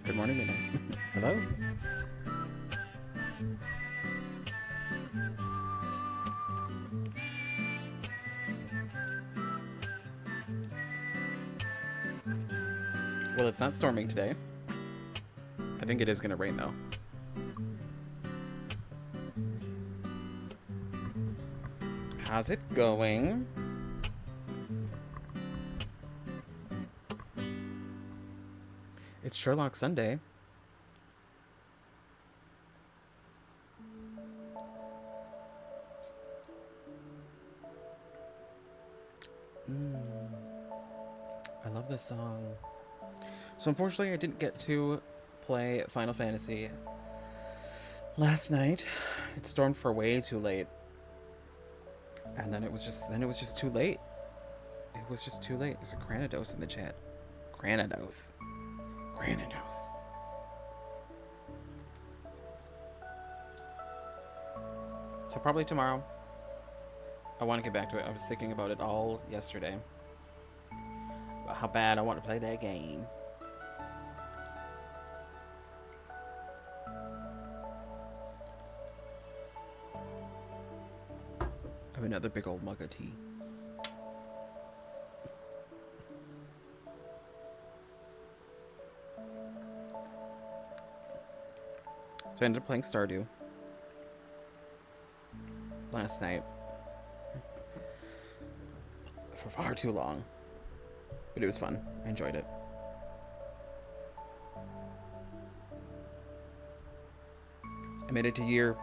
Good morning, midnight. Hello? Well, it's not storming today. I think it is going to rain, though. How's it going? It's Sherlock Sunday. I love this song. So unfortunately, I didn't get to play Final Fantasy last night. It stormed for way too late, and then it was just too late. It was just too late. There's a Granados in the chat. Granados. So probably tomorrow. I want to get back to it. I was thinking about it all yesterday. About how bad I want to play that game. I have another big old mug of tea. So I ended up playing Stardew last night for far too long, but it was fun. I enjoyed it. I made it to year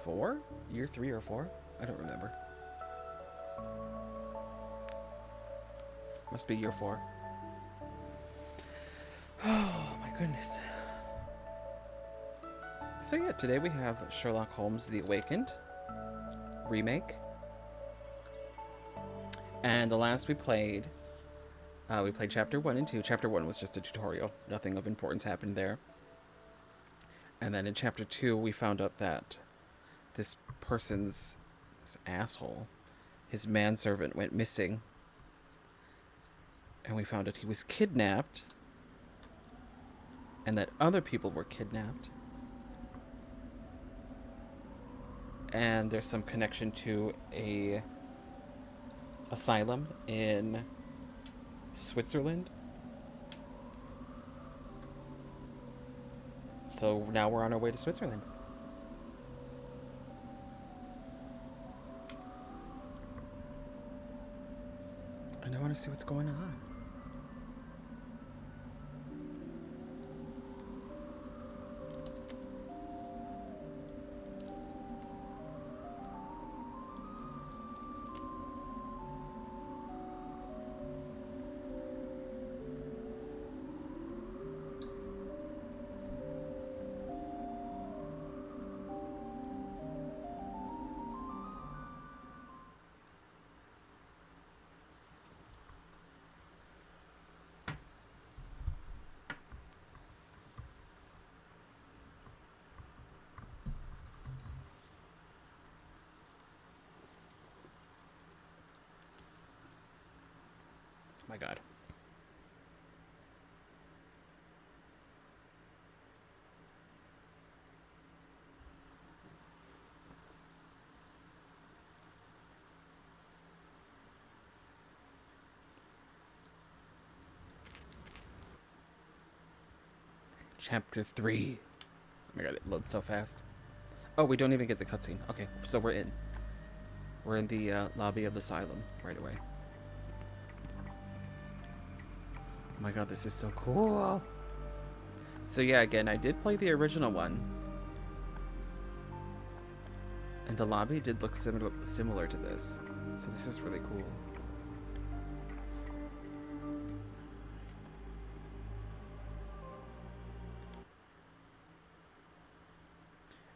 4? Year 3 or 4? I don't remember. Must be year 4. Oh my goodness. So yeah, today we have Sherlock Holmes The Awakened remake. And the last we played chapter 1 and 2. Chapter 1 was just a tutorial. Nothing of importance happened there. And then in chapter 2, we found out that this asshole, his manservant went missing. And we found out he was kidnapped. And that other people were kidnapped. And there's some connection to a asylum in Switzerland. So now we're on our way to Switzerland. And I want to see what's going on. My God. Chapter 3. Oh my God, it loads so fast. Oh, we don't even get the cutscene. Okay, so we're in. We're in the lobby of the asylum right away. Oh my God, this is so cool. So yeah, again, I did play the original one. And the lobby did look similar to this. So this is really cool.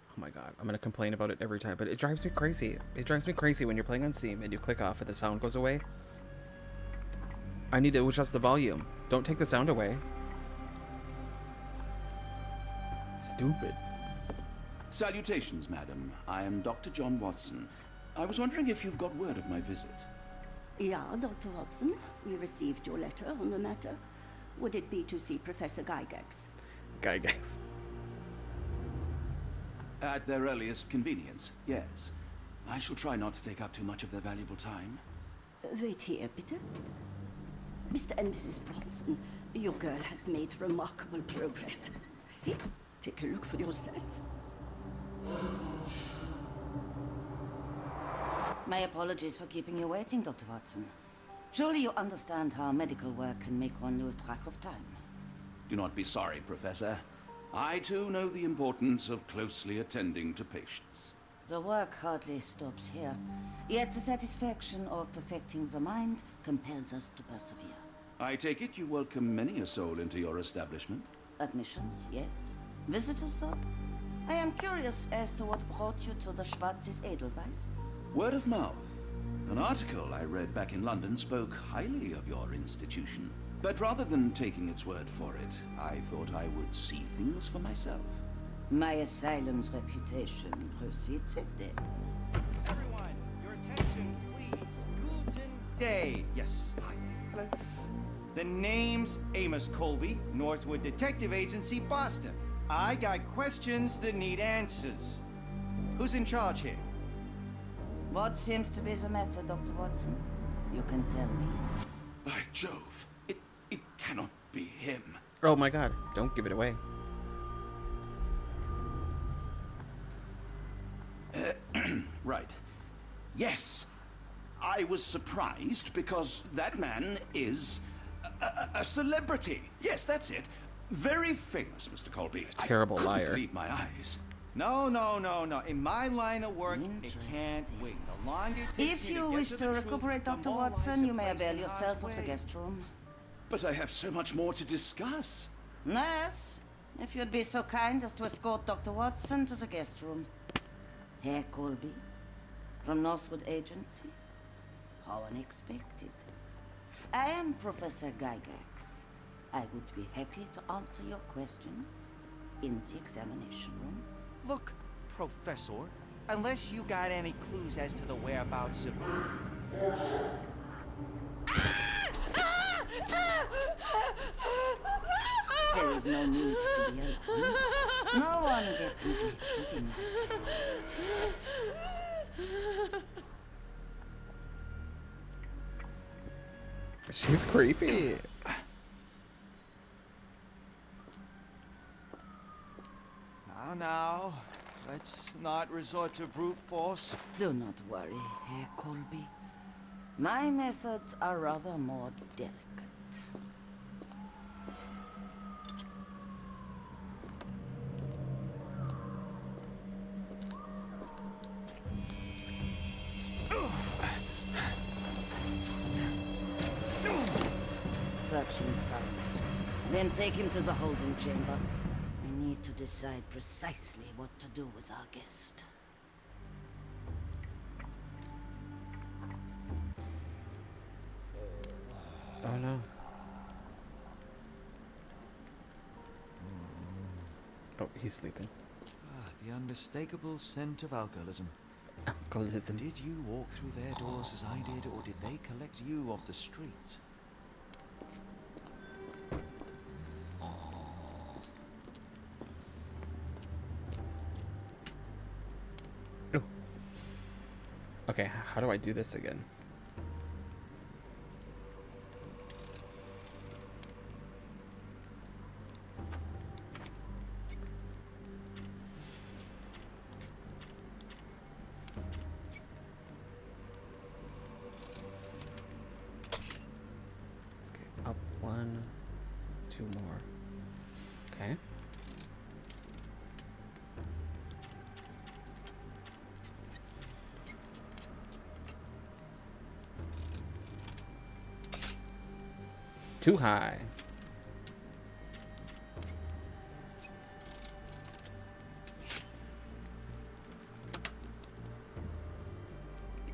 Oh my God, I'm gonna complain about it every time, but it drives me crazy. It drives me crazy when you're playing on Steam and you click off and the sound goes away. I need to adjust the volume. Don't take the sound away. Stupid. Salutations, madam. I am Dr. John Watson. I was wondering if you've got word of my visit. Yeah, Dr. Watson. We received your letter on the matter. Would it be to see Professor Gygax? Gygax. At their earliest convenience, yes. I shall try not to take up too much of their valuable time. Wait here, bitte. Mr. and Mrs. Bronson, your girl has made remarkable progress. See? Take a look for yourself. My apologies for keeping you waiting, Dr. Watson. Surely you understand how medical work can make one lose track of time. Do not be sorry, Professor. I too know the importance of closely attending to patients. The work hardly stops here, yet the satisfaction of perfecting the mind compels us to persevere. I take it you welcome many a soul into your establishment? Admissions, yes. Visitors, though? I am curious as to what brought you to the Schwarzes Edelweiss. Word of mouth. An article I read back in London spoke highly of your institution. But rather than taking its word for it, I thought I would see things for myself. My asylum's reputation precedes it then. Everyone, your attention, please. Guten Day. Yes, hi. Hello. The name's Amos Colby, Northwood Detective Agency, Boston. I got questions that need answers. Who's in charge here? What seems to be the matter, Dr. Watson? You can tell me. By Jove, it cannot be him. Oh my god, don't give it away. Right. Yes. I was surprised because that man is a celebrity. Yes, that's it. Very famous, Mr. Colby. He's a terrible I couldn't liar. believe my eyes. No. In my line of work, it can't wait. The longer it takes If me you to get wish to to the truth, recuperate, the Dr. more Watson, lives you are may placed avail in yourself harm's of the way. guest room. But I have so much more to discuss. Nurse, if you'd be so kind as to escort Dr. Watson to the guest room. Herr Colby, from Northwood Agency? How unexpected. I am Professor Gygax. I would be happy to answer your questions in the examination room. Look, Professor, unless you got any clues as to the whereabouts of... There is no need to be alarmed. No one gets neglected in that. She's creepy. Now, let's not resort to brute force. Do not worry, Herr Colby. My methods are rather more delicate. Search him thoroughly. Then take him to the holding chamber. I need to decide precisely what to do with our guest. Oh no. Oh, he's sleeping. The unmistakable scent of alcoholism. Alcoholism. Did you walk through their doors as I did, or did they collect you off the streets? Oh. Okay, how do I do this again? Up one, two more. Okay. Too high.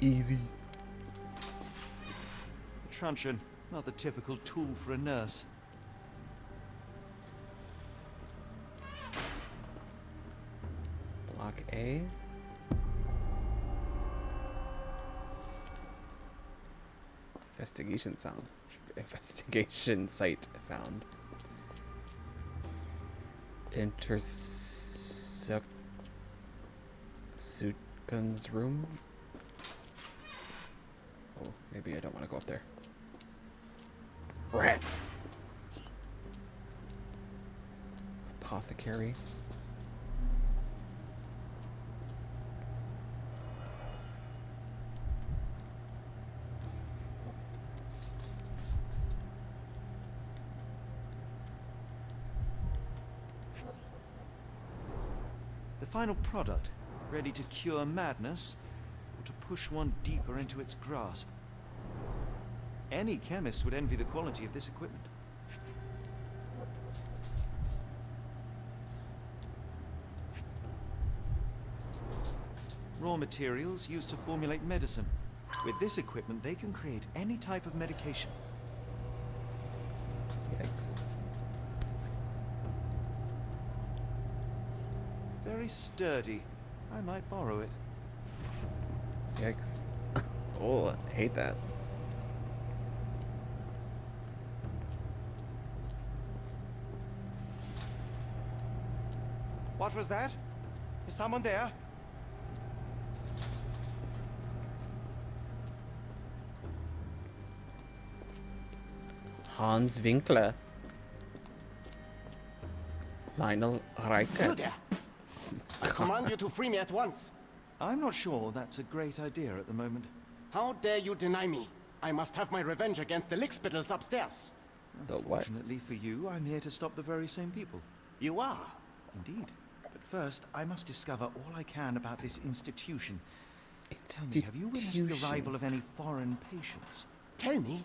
Easy. Truncheon, not the typical tool for a nurse. Block A. Investigation site found. Sutkan's room. Oh, maybe I don't want to go up there. Rats! Apothecary. The final product, ready to cure madness, or to push one deeper into its grasp. Any chemist would envy the quality of this equipment. Raw materials used to formulate medicine. With this equipment, they can create any type of medication. Yikes. Very sturdy. I might borrow it. Yikes. Oh, I hate that. What was that? Is someone there? Hans Winkler. Lionel You Reichert. there! I command you to free me at once. I'm not sure that's a great idea at the moment. How dare you deny me? I must have my revenge against the lickspittles upstairs. The what? Fortunately for you, I'm here to stop the very same people. You are. Indeed. But first, I must discover all I can about this institution. Tell me, have you witnessed the arrival of any foreign patients? Tell me.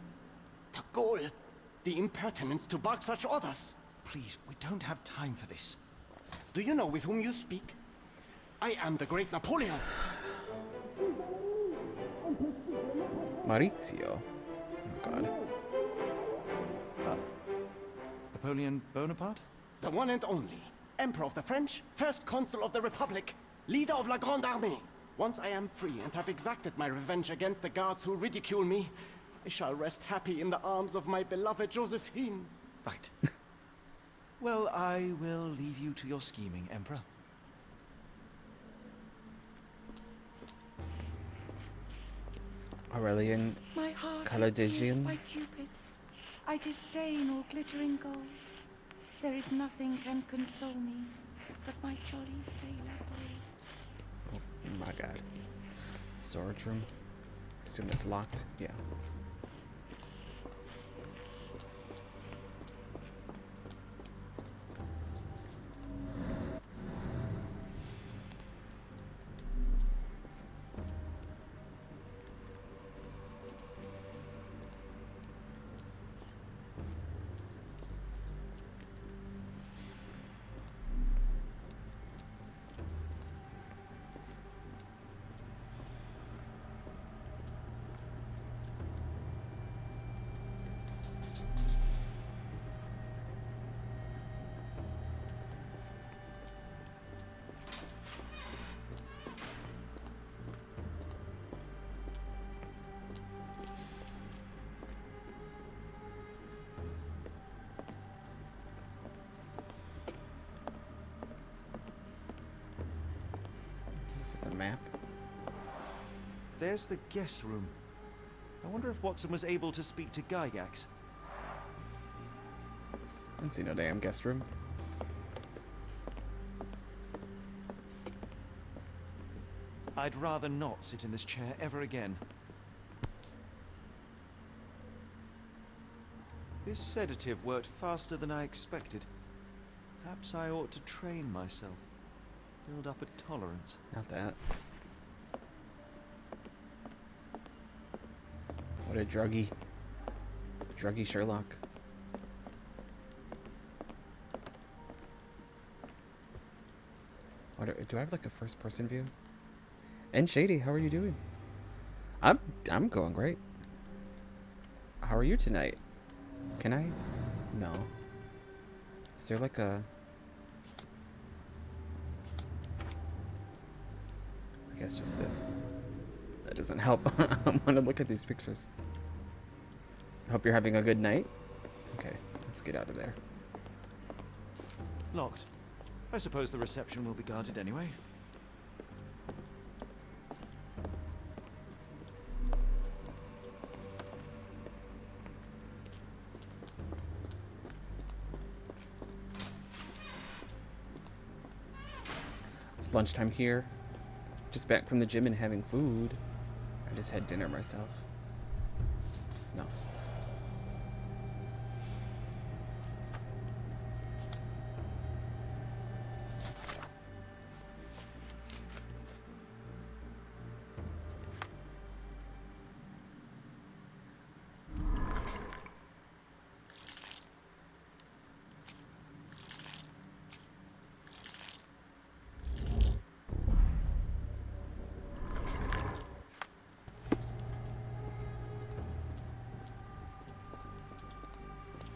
The goal. The impertinence to bark such orders. Please, we don't have time for this. Do you know with whom you speak? I am the great Napoleon. Maurizio. Oh god. Napoleon Bonaparte? The one and only. Emperor of the French, first consul of the Republic, leader of La Grande Armée. Once I am free and have exacted my revenge against the guards who ridicule me, I shall rest happy in the arms of my beloved Josephine. Right. Well, I will leave you to your scheming, Emperor. Aurelian My heart is Caledesian. pierced by Cupid. I disdain all glittering gold. There is nothing can console me but my jolly sailor bold. Oh my god. Storage room. Assume that's locked. Yeah. Is this a map? There's the guest room. I wonder if Watson was able to speak to Gygax. Didn't see no damn guest room. I'd rather not sit in this chair ever again. This sedative worked faster than I expected. Perhaps I ought to train myself. Build up a tolerance. Not that. What a druggy. Druggy Sherlock. Do I have like a first person view? And Shady, how are you doing? I'm going great. How are you tonight? Can I? No. Is there like a... I guess just this. That doesn't help. I want to look at these pictures. I hope you're having a good night. Okay, let's get out of there. Locked. I suppose the reception will be guarded anyway. It's lunchtime here. Just back from the gym and having food. I just had dinner myself. No.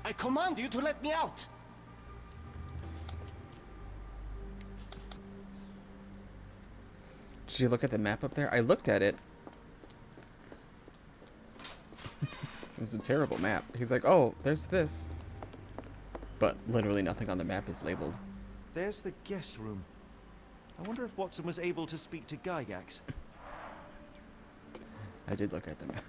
I command you to let me out! Did you look at the map up there? I looked at it. It was a terrible map. He's like, oh, there's this. But literally nothing on the map is labeled. There's the guest room. I wonder if Watson was able to speak to Gygax. I did look at the map.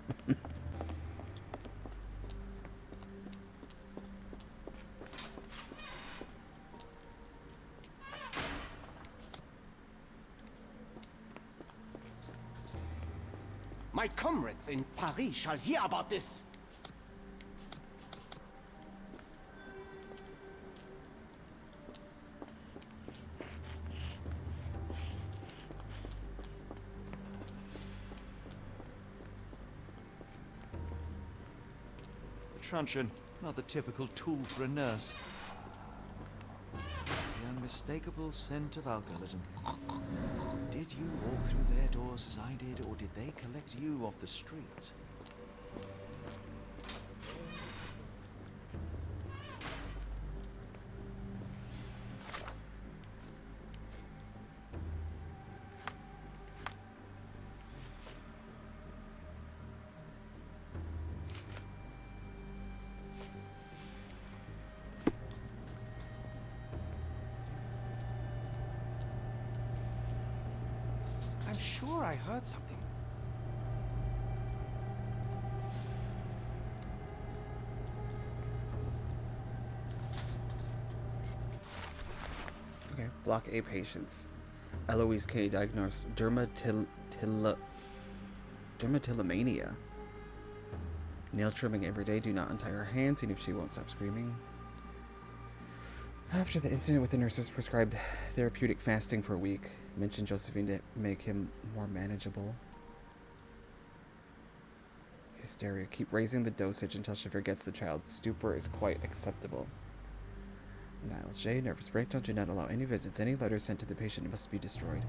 My comrades in Paris shall hear about this! The truncheon, not the typical tool for a nurse. The unmistakable scent of alcoholism. Did you walk through their doors as I did, or did they collect you off the streets? I'm sure I heard something. Okay, block A patients. Eloise K diagnosed dermatillomania. Nail trimming every day. Do not untie her hands, even if she won't stop screaming. After the incident with the nurses, prescribed therapeutic fasting for a week. Mentioned Josephine to make him more manageable. Hysteria. Keep raising the dosage until she forgets the child. Stupor is quite acceptable. Niles J. Nervous breakdown. Do not allow any visits. Any letters sent to the patient must be destroyed.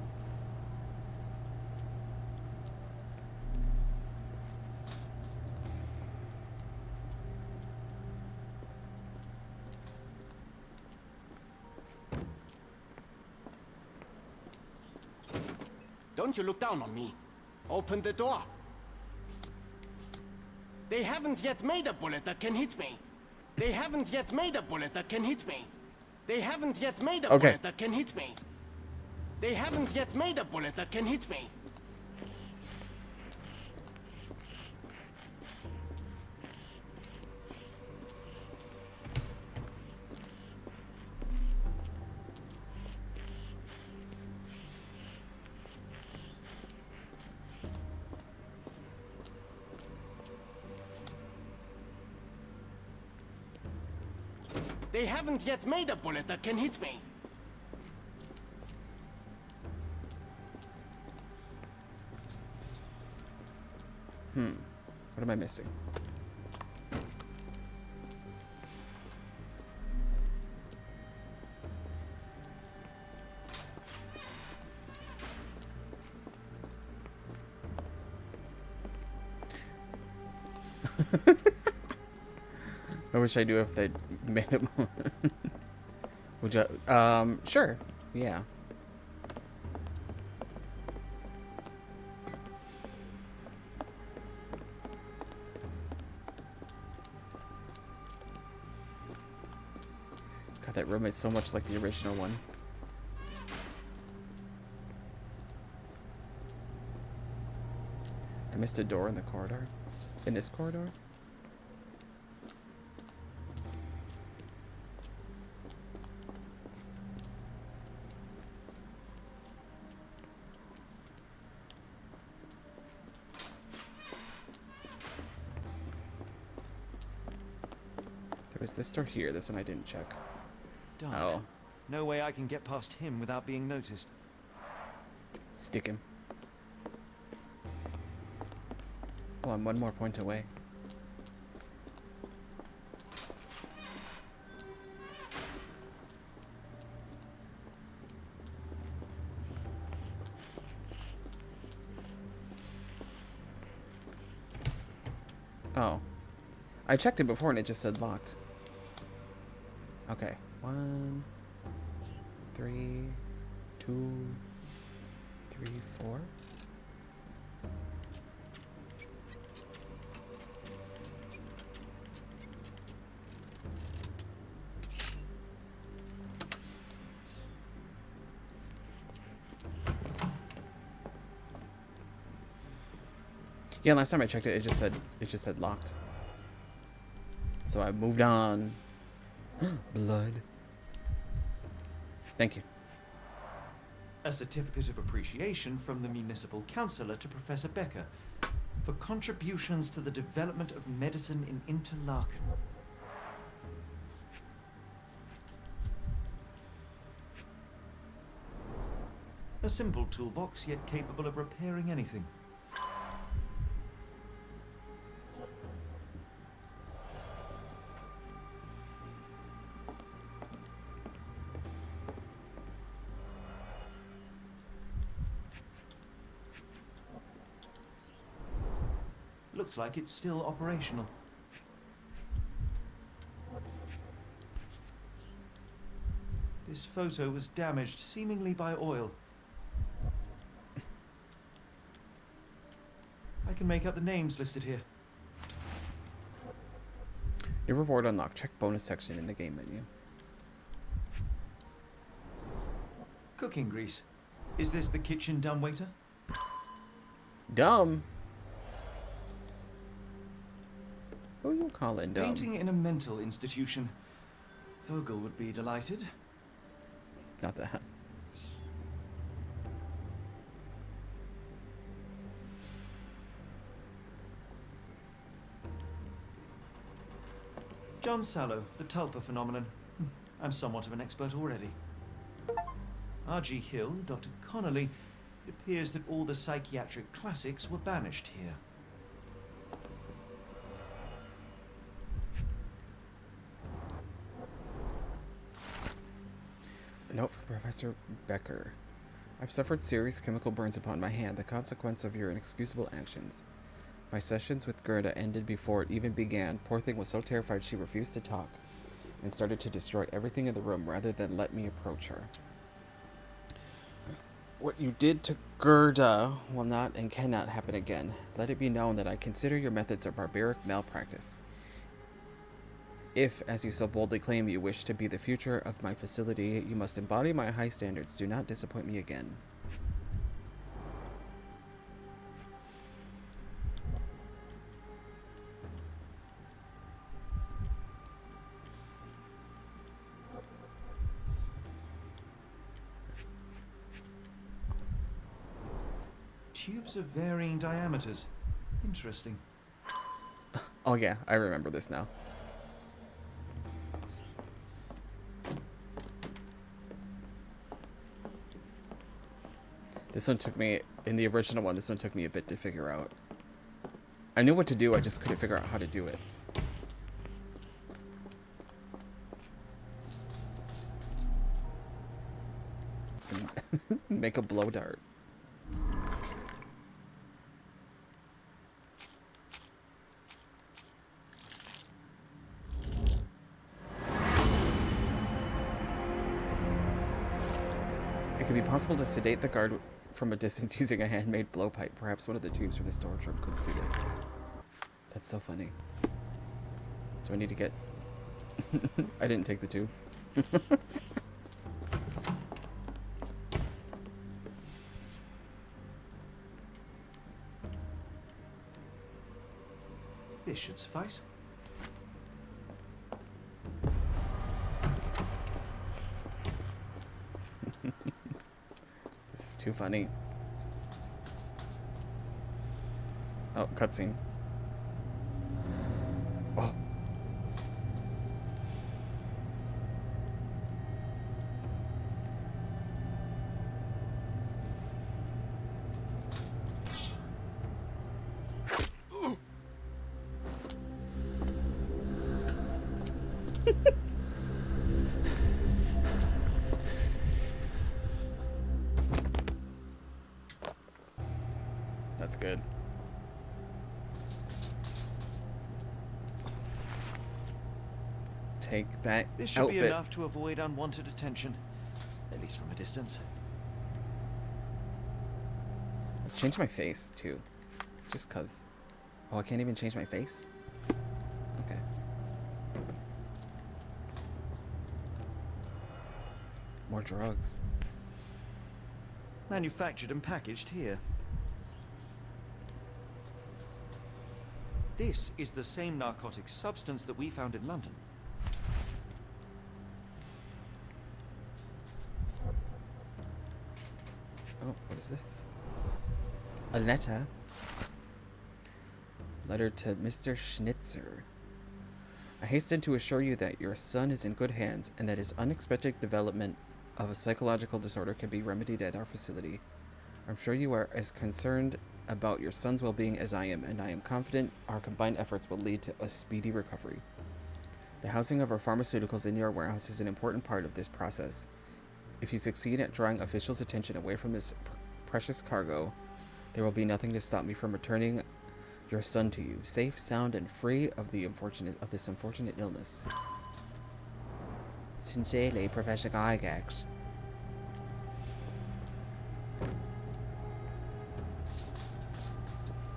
Don't you look down on me. Open the door. They haven't yet made a bullet that can hit me. They haven't yet made a bullet that can hit me. They haven't yet made a bullet that can hit me. They haven't yet made a bullet that can hit me. They haven't yet made a bullet that can hit me. What am I missing? I wish I knew if they made it more. Would you? Sure. Yeah. God, that room is so much like the original one. I missed a door in the corridor. In this corridor? There was this door here. This one I didn't check. Darn. Oh. No way I can get past him without being noticed. Stick him. Oh, I'm one more point away. Oh. I checked it before and it just said locked. Okay. 1, 3, 2, 3, 4. Yeah, last time I checked it, it just said locked. So I moved on. Blood. Thank you. A certificate of appreciation from the municipal councillor to Professor Becker for contributions to the development of medicine in Interlaken. A simple toolbox, yet capable of repairing anything. Looks like it's still operational. This photo was damaged, seemingly by oil. I can make out the names listed here. New reward unlocked. Check bonus section in the game menu. Cooking grease. Is this the kitchen dumbwaiter? Dumb? Who you calling dumb? Painting in a mental institution. Vogel would be delighted. Not that. John Sallow, the Tulpa phenomenon. I'm somewhat of an expert already. R.G. Hill, Dr. Connolly. It appears that all the psychiatric classics were banished here. A note from Professor Becker. I've suffered serious chemical burns upon my hand, the consequence of your inexcusable actions. My sessions with Gerda ended before it even began. Poor thing was so terrified she refused to talk and started to destroy everything in the room rather than let me approach her. What you did to Gerda will not and cannot happen again. Let it be known that I consider your methods a barbaric malpractice. If, as you so boldly claim, you wish to be the future of my facility, you must embody my high standards. Do not disappoint me again. Tubes of varying diameters. Interesting. Oh yeah, I remember this now. This one took me, in the original one, this one took me a bit to figure out. I knew what to do, I just couldn't figure out how to do it. Make a blow dart. It could be possible to sedate the guard from a distance using a handmade blowpipe. Perhaps one of the tubes from the storage room could suit it. That's so funny. Do I need to get... I didn't take the tube. This should suffice. This is too funny. Oh, cutscene. Oh. That's good. Take back This should outfit. be enough to avoid unwanted attention, at least from a distance. Let's change my face too, just cause. Oh, I can't even change my face. Okay. More drugs. Manufactured and packaged here. This is the same narcotic substance that we found in London. Oh, what is this? A letter. Letter to Mr. Schnitzer. I hasten to assure you that your son is in good hands and that his unexpected development of a psychological disorder can be remedied at our facility. I'm sure you are as concerned about your son's well-being as I am, and I am confident our combined efforts will lead to a speedy recovery. The housing of our pharmaceuticals in your warehouse is an important part of this process. If you succeed at drawing officials' attention away from this precious cargo, there will be nothing to stop me from returning your son to you, safe, sound, and free of this unfortunate illness. Sincerely, Professor Gygax.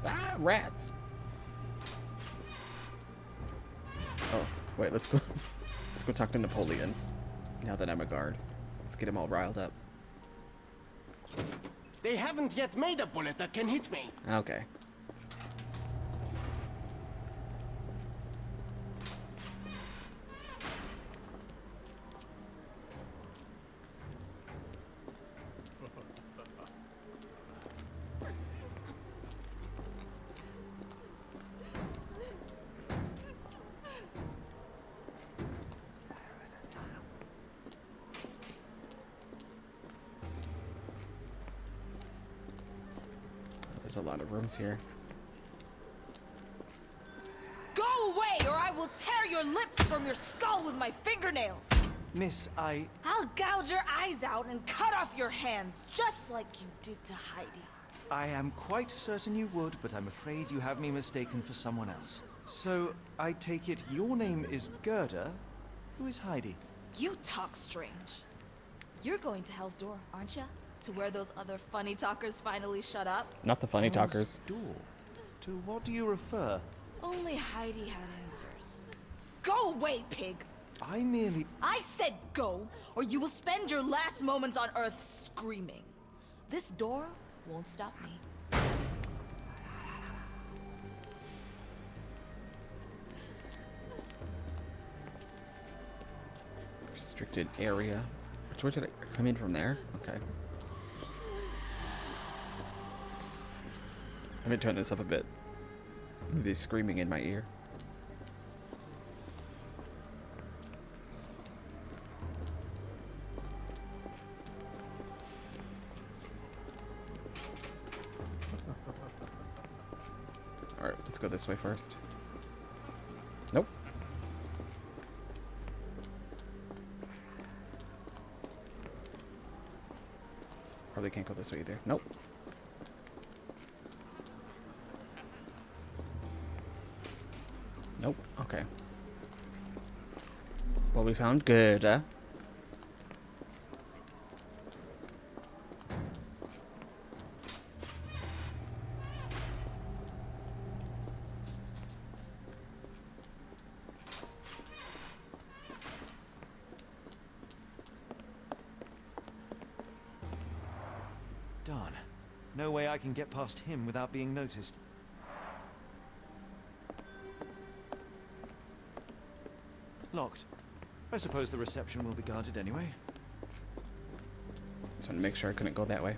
Ah, rats! Oh, wait, let's go. Let's go talk to Napoleon. Now that I'm a guard, let's get him all riled up. They haven't yet made a bullet that can hit me. Okay. There's a lot of rooms here. Go away, or I will tear your lips from your skull with my fingernails. Miss, I'll gouge your eyes out and cut off your hands, just like you did to Heidi. I am quite certain you would, but I'm afraid you have me mistaken for someone else. So, I take it your name is Gerda. Who is Heidi? You talk strange. You're going to Hell's Door, aren't you? To where those other funny talkers finally shut up? Not the funny talkers. Door. To what do you refer? Only Heidi had answers. Go away, pig! I said go, or you will spend your last moments on Earth screaming. This door won't stop me. Restricted area. Which way did I come in from there? Okay. Let me turn this up a bit. Maybe screaming in my ear. Alright, let's go this way first. Nope. Probably can't go this way either. Nope. Nope. Okay. Well, we found Gerda. Darn. No way I can get past him without being noticed. locked. I suppose the reception will be guarded anyway. Just want to make sure I couldn't go that way.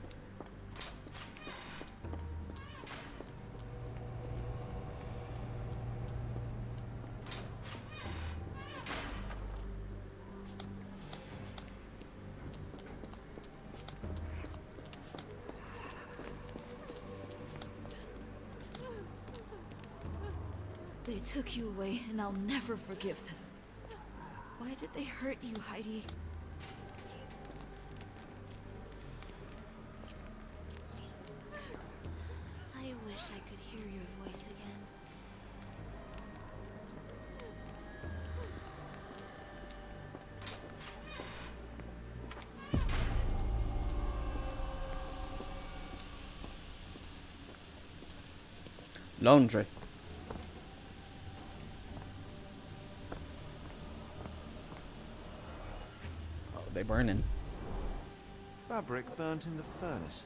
They took you away, and I'll never forgive them. Why did they hurt you, Heidi? I wish I could hear your voice again. Laundry. Oh, they burning. Fabric burnt in the furnace.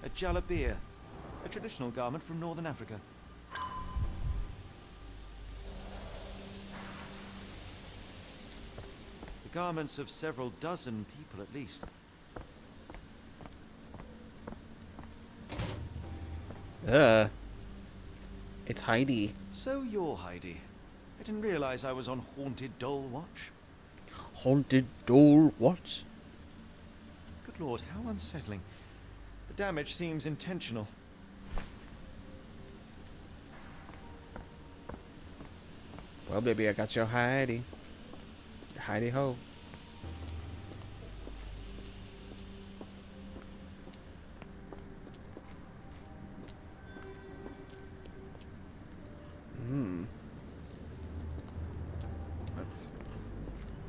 A jalabia, a traditional garment from northern Africa. The garments of several dozen people at least. It's Heidi. So you're Heidi. I didn't realize I was on Haunted Doll Watch. Haunted doll what? Good lord, how unsettling. The damage seems intentional. Well, baby, I got your Heidi. Your Heidi ho.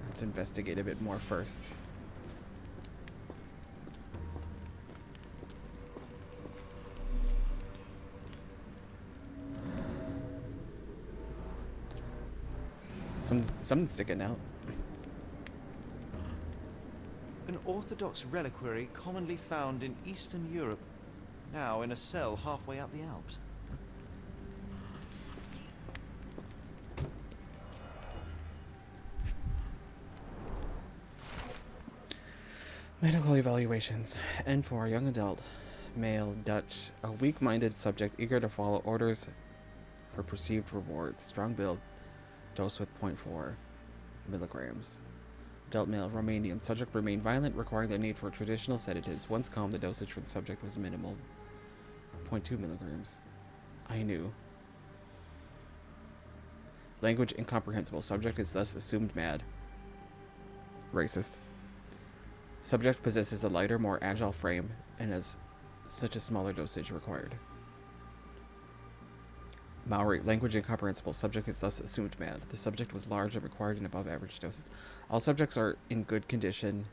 Let's investigate a bit more first. Something's sticking out. An orthodox reliquary commonly found in Eastern Europe, now in a cell halfway up the Alps. Medical evaluations. N4, young adult, male, Dutch, a weak-minded subject eager to follow orders for perceived rewards. Strong build, dose with 0.4 milligrams. Adult male, Romanian, subject remained violent, requiring the need for traditional sedatives. Once calm, the dosage for the subject was minimal, 0.2 milligrams. I knew. Language incomprehensible. Subject is thus assumed mad. Racist. Subject possesses a lighter, more agile frame and has such a smaller dosage required. Maori, language incomprehensible. Subject is thus assumed mad. The subject was large and required an above average doses. All subjects are in good condition,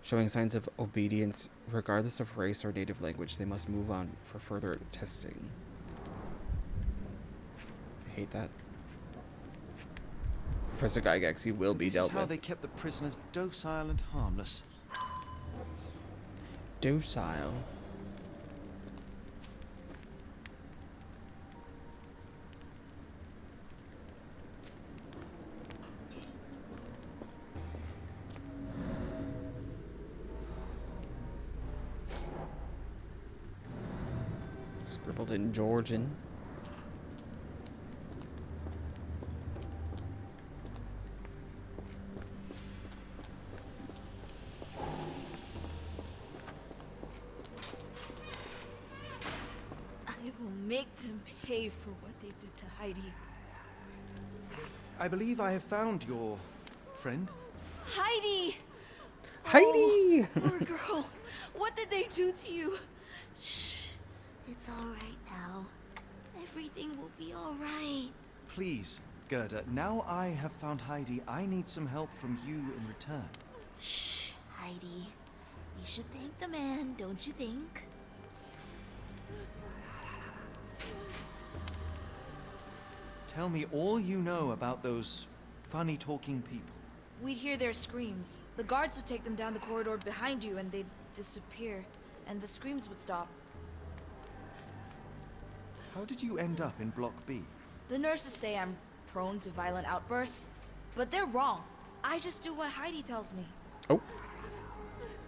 showing signs of obedience regardless of race or native language. They must move on for further testing. I hate that. Professor Gygax, you will be dealt This is how with. they kept the prisoners docile and harmless. Docile. Scribbled in Georgian. I will make them pay for what they did to Heidi. I believe I have found your friend. Heidi! Heidi! Oh, poor girl. What did they do to you? Shh. It's all right now. Everything will be all right. Please, Gerda, now I have found Heidi, I need some help from you in return. Shh, Heidi. We should thank the man, don't you think? Tell me all you know about those funny-talking people. We'd hear their screams. The guards would take them down the corridor behind you and they'd disappear. And the screams would stop. How did you end up in Block B? The nurses say I'm prone to violent outbursts, but they're wrong. I just do what Heidi tells me. Oh.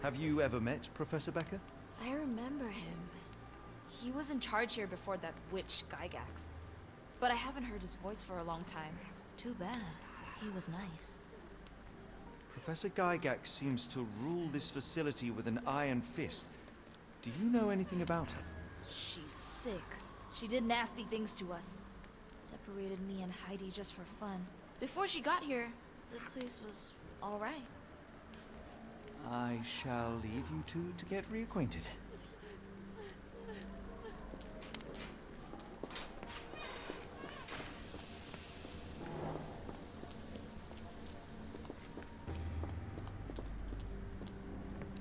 Have you ever met Professor Becker? I remember him. He was in charge here before that witch Gygax. But I haven't heard his voice for a long time. Too bad. He was nice. Professor Gygax seems to rule this facility with an iron fist. Do you know anything about her? She's sick. She did nasty things to us. Separated me and Heidi just for fun. Before she got here, this place was all right. I shall leave you two to get reacquainted.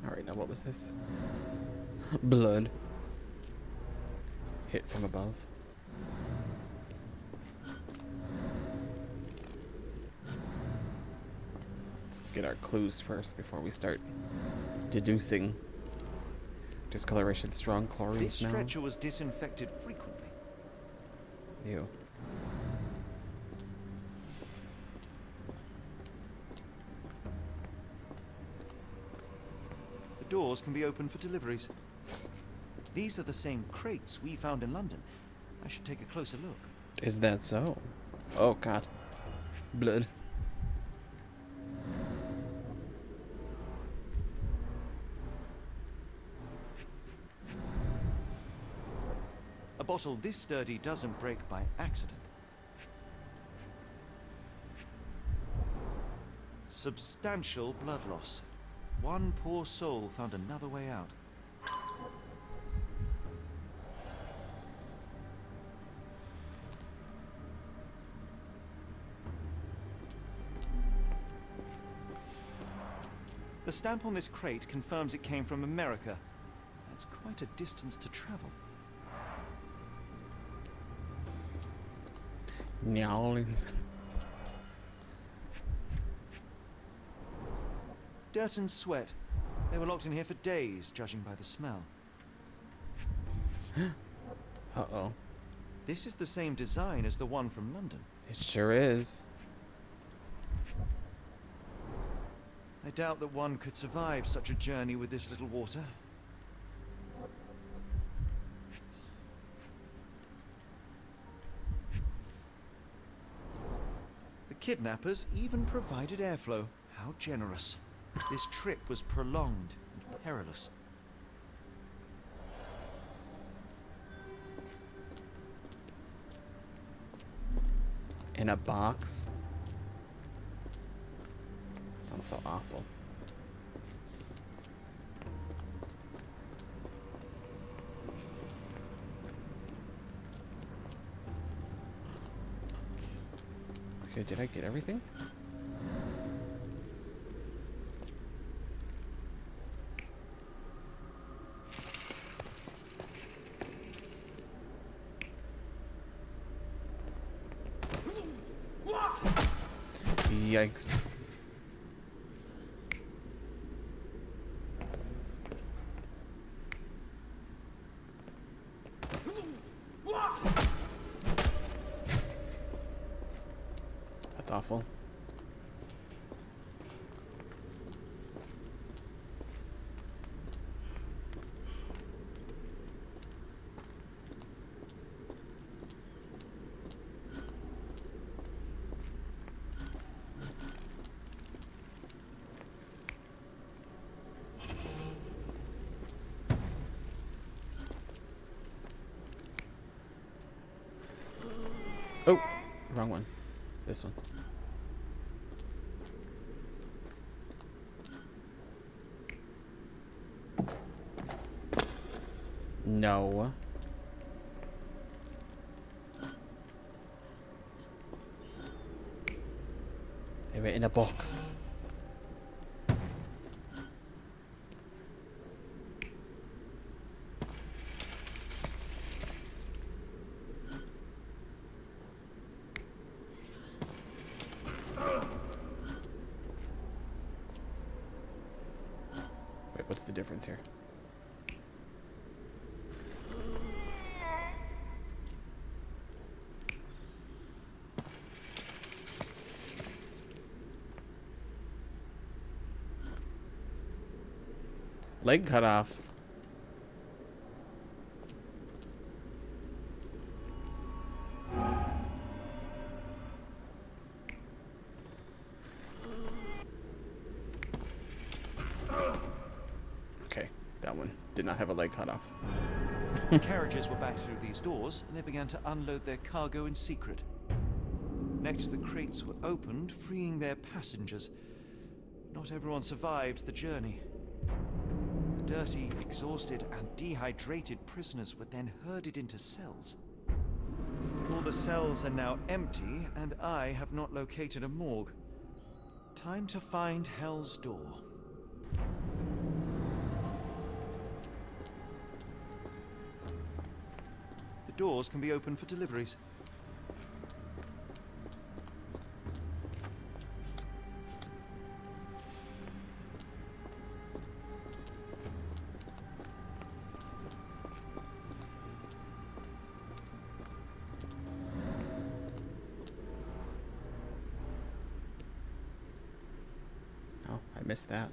Alright, now what was this? Blood. Hit from above. Let's get our clues first before we start deducing. Discoloration strong, chlorine This smell. stretcher was disinfected frequently. Ew. The doors can be opened for deliveries. These are the same crates we found in London. I should take a closer look. Is that so? Oh god. Blood. A bottle this sturdy doesn't break by accident. Substantial blood loss. One poor soul found another way out. The stamp on this crate confirms it came from America. That's quite a distance to travel. New Orleans. Dirt and sweat. They were locked in here for days, judging by the smell. Uh-oh. This is the same design as the one from London. It sure is. I doubt that one could survive such a journey with this little water. The kidnappers even provided airflow. How generous. This trip was prolonged and perilous. In a box? Sounds so awful. Okay, did I get everything? Yikes. That's awful. Oh, wrong one. This one. No. They were in a box. Wait, what's the difference here? Leg cut off. Okay, that one did not have a leg cut off. Carriages were back through these doors, and they began to unload their cargo in secret. Next, the crates were opened, freeing their passengers. Not everyone survived the journey. The dirty, exhausted, and dehydrated prisoners were then herded into cells. But all the cells are now empty, and I have not located a morgue. Time to find Hell's Door. The doors can be opened for deliveries. Oh, I missed that.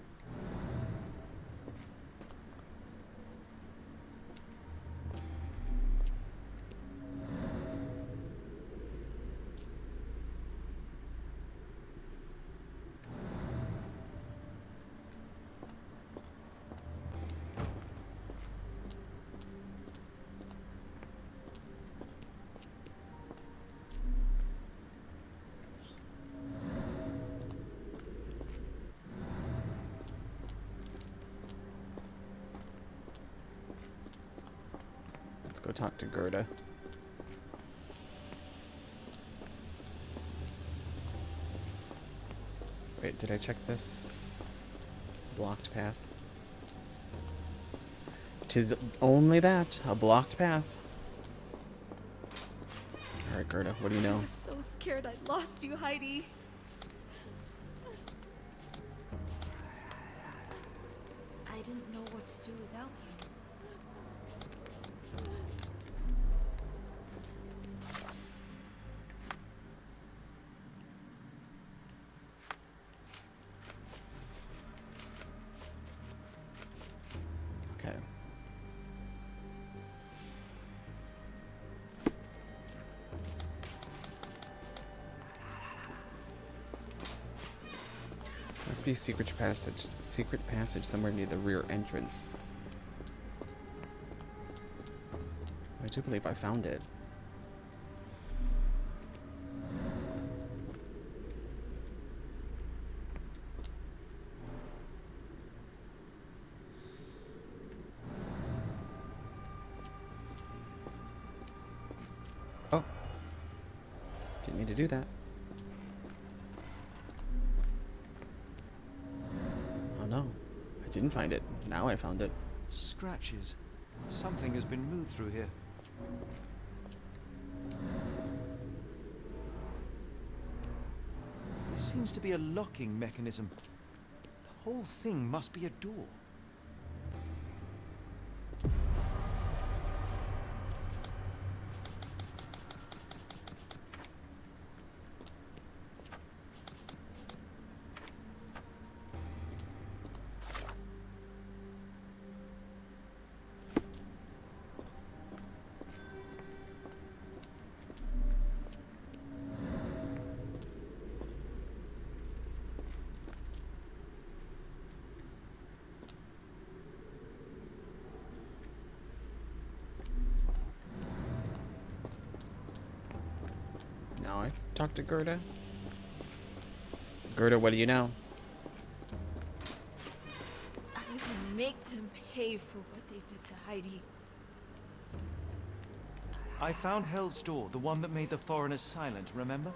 Let's go talk to Gerda. Wait, did I check this? Blocked path. 'Tis only that, a blocked path. Alright, Gerda, what do you I know? was so scared I lost you, Heidi. I didn't know what to do without you. Okay. Must be a secret passage somewhere near the rear entrance. I do believe I found it. Oh. Didn't mean to do that. Oh no. I didn't find it. Now I found it. Scratches. Something has been moved through here. This seems to be a locking mechanism. The whole thing must be a door. Now I talk to Gerda. Gerda, what do you know? I will make them pay for what they did to Heidi. I found Hell's Door, the one that made the foreigners silent, remember?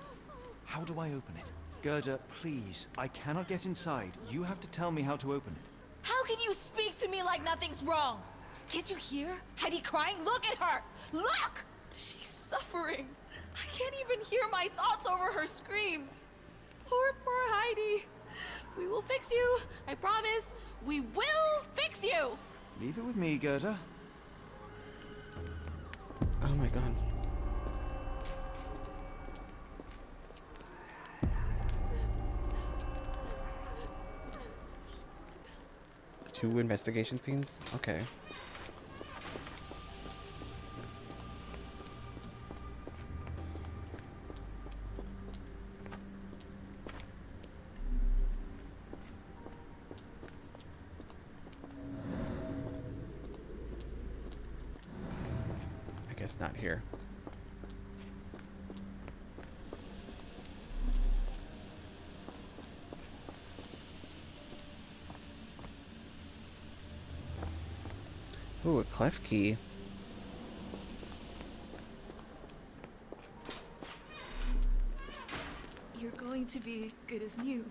How do I open it? Gerda, please. I cannot get inside. You have to tell me how to open it. How can you speak to me like nothing's wrong? Can't you hear Heidi crying? Look at her! Look! She's suffering. I can't even hear my thoughts over her screams. Poor Heidi. We will fix you. I promise. We will fix you. Leave it with me, Gerda. Oh my god. 2 investigation scenes? Okay. I guess not here. Ooh, a clef key. You're going to be good as new.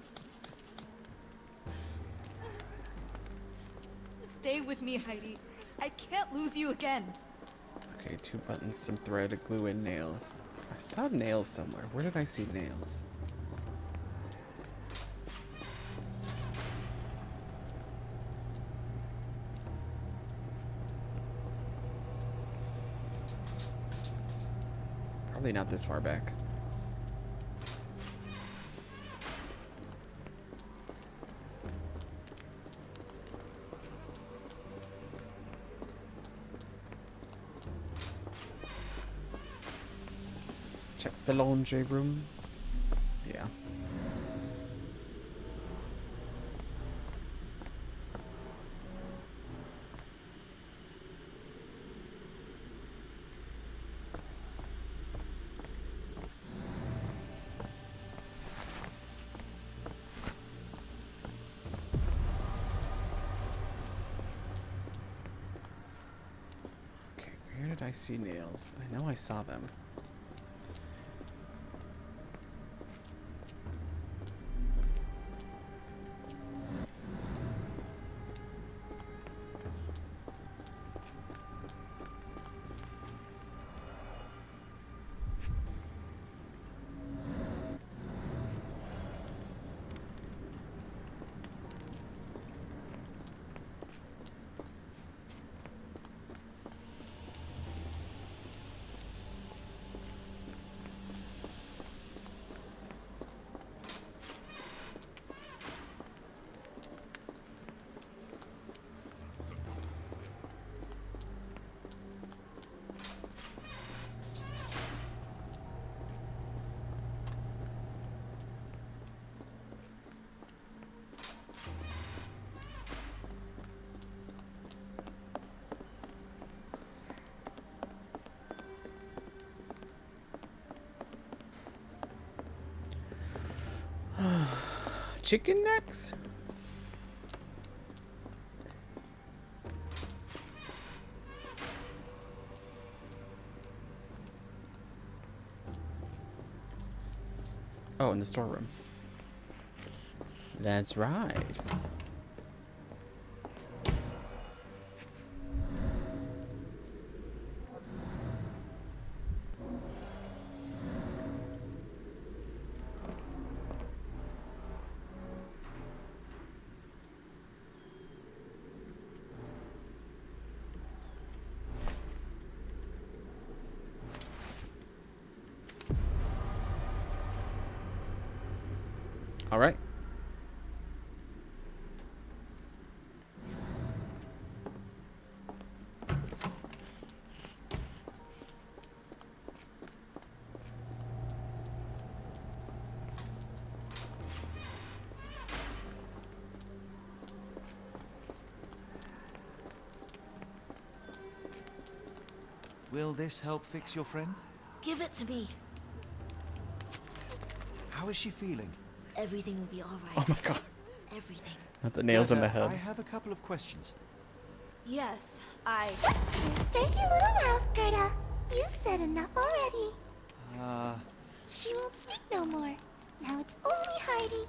Stay with me, Heidi. I can't lose you again. Okay, 2 buttons, some thread, a glue, and nails. I saw nails somewhere. Where did I see nails? Probably not this far back. Check the laundry room. Yeah. Okay, where did I see nails? I know I saw them. Chicken necks? Oh, in the storeroom. That's right. All right. Will this help fix your friend? Give it to me. How is she feeling? Everything will be all right. Oh my god. Everything. Not the nails in the Greta, I head. have a couple of questions. Yes, I... Shut your dirty little mouth, Gerda. You've said enough already. She won't speak no more. Now it's only Heidi.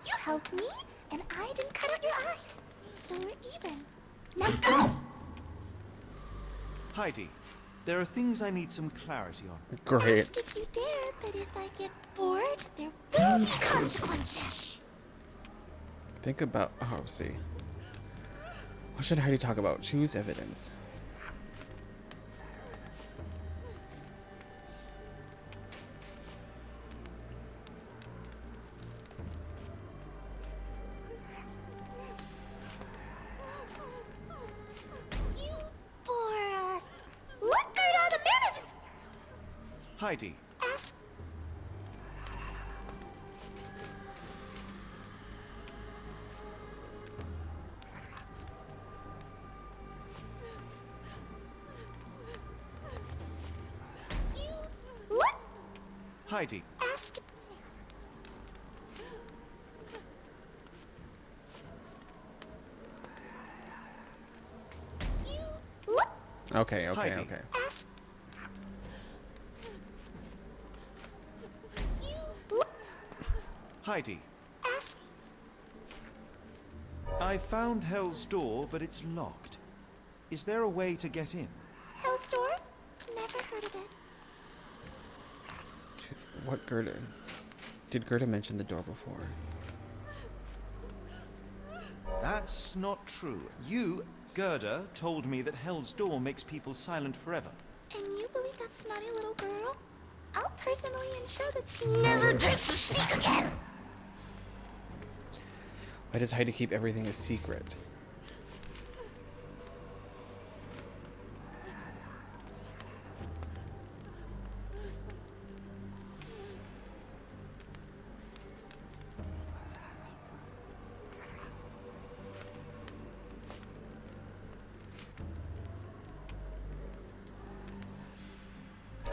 You helped me, and I didn't cut out your eyes. So we're even. Now go! Heidi, there are things I need some clarity on. Great. Ask if you dare, but if I get bored, there will be consequences. Think about. Oh, see. What should Heidi talk about? Choose evidence. Heidi. Ask. You. What? Heidi. Ask. You. What? Okay, okay, Heidi. okay. Ask. You. What? Heidi. Ask. I found Hell's Door, but it's locked. Is there a way to get in? Hell's Door? Never heard of it. Jeez, what Gerda? Did Gerda mention the door before? That's not true. You, Gerda, told me that Hell's Door makes people silent forever. And you believe that snotty little girl? I'll personally ensure that she never dares to speak again! Why does Heidi keep everything a secret?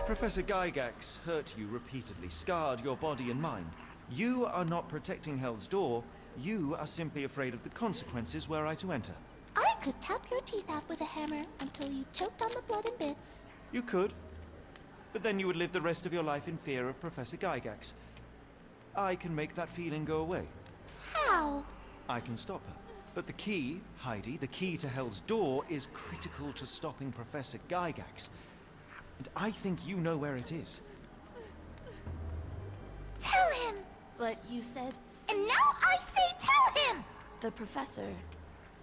Professor Gygax hurt you repeatedly, scarred your body and mind. You are not protecting Hell's Door. You are simply afraid of the consequences were I to enter. I could tap your teeth out with a hammer until you choked on the blood and bits. You could, but then you would live the rest of your life in fear of Professor Gygax. I can make that feeling go away. How? I can stop her. But the key, Heidi, the key to Hell's Door is critical to stopping Professor Gygax. And I think you know where it is. Tell him! But you said And now I say tell him! the professor.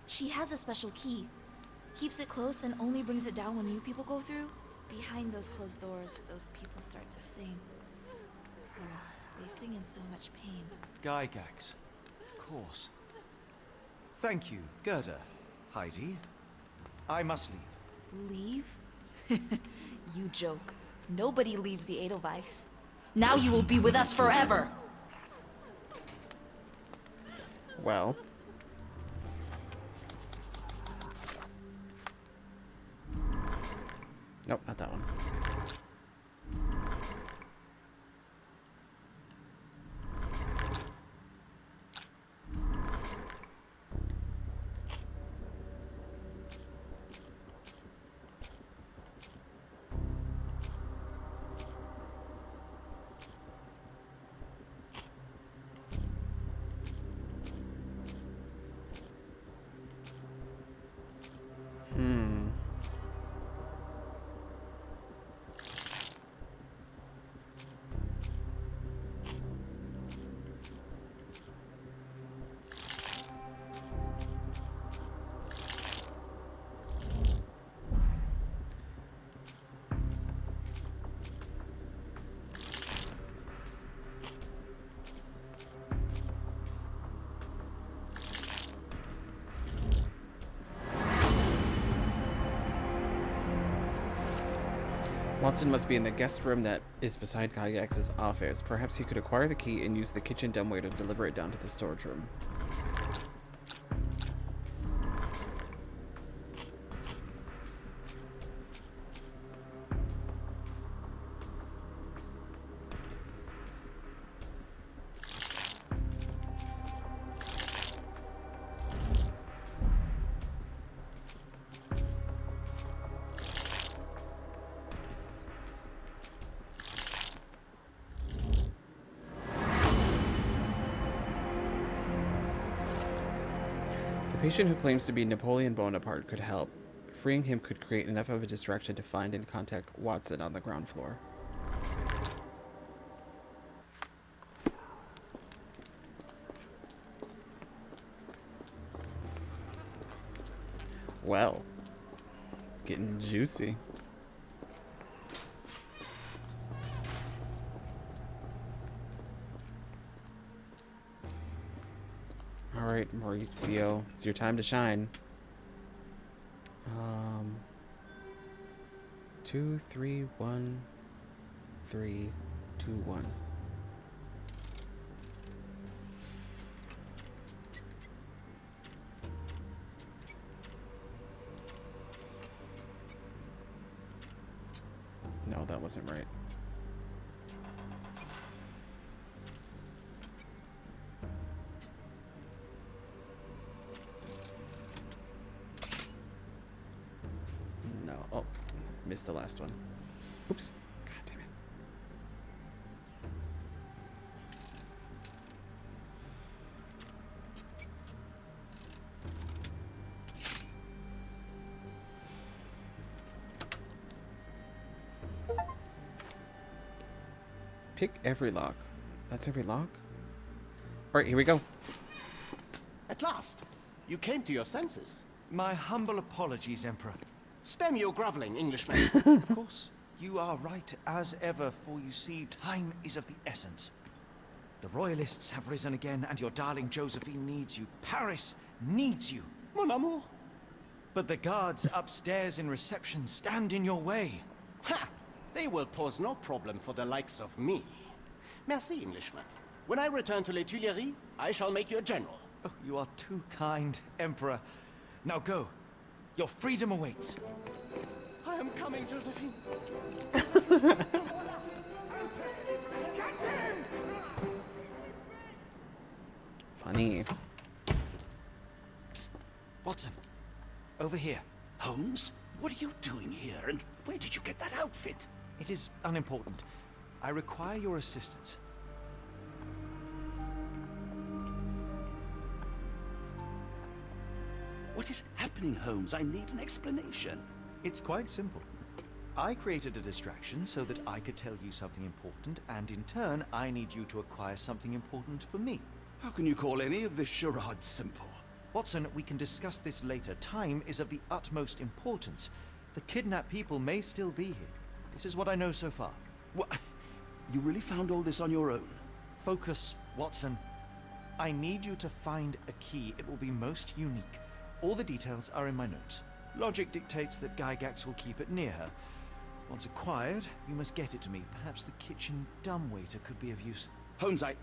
She has a special key. Keeps it close and only brings it down when new people go through. Behind those closed doors, those people start to sing. Ugh, they sing in so much pain. Gygax. Of course. Thank you, Gerda. Heidi. I must leave. Leave? You joke. Nobody leaves the Edelweiss. Now you will be with us forever! Well. Nope, not that one. Watson must be in the guest room that is beside Gygax's office. Perhaps he could acquire the key and use the kitchen dumbwaiter to deliver it down to the storage room. The patient who claims to be Napoleon Bonaparte could help. Freeing him could create enough of a distraction to find and contact Watson on the ground floor. Well, it's getting juicy. All right, Maurizio, it's your time to shine. 2, 3, 1, 3, 2, 1. No, that wasn't right. No. Oh, missed the last one. Oops. God damn it. Pick every lock. That's every lock? Alright, here we go. At last, you came to your senses. My humble apologies, Emperor. Spare me your groveling, Englishman. Of course, you are right as ever, for you see, time is of the essence. The royalists have risen again, and your darling Josephine needs you. Paris needs you. Mon amour. But the guards upstairs in reception stand in your way. Ha! They will pose no problem for the likes of me. Merci, Englishman. When I return to Les Tuileries, I shall make you a general. Oh, you are too kind, Emperor. Now go. Your freedom awaits. I am coming, Josephine. Funny. Psst. Watson, over here. Holmes, what are you doing here, and where did you get that outfit? It is unimportant. I require your assistance. What is happening, Holmes? I need an explanation. It's quite simple. I created a distraction so that I could tell you something important, and in turn, I need you to acquire something important for me. How can you call any of this charade simple? Watson, we can discuss this later. Time is of the utmost importance. The kidnapped people may still be here. This is what I know so far. What? You really found all this on your own? Focus, Watson. I need you to find a key. It will be most unique. All the details are in my notes. Logic dictates that Gygax will keep it near her. Once acquired, you must get it to me. Perhaps the kitchen dumbwaiter could be of use. Holmes, I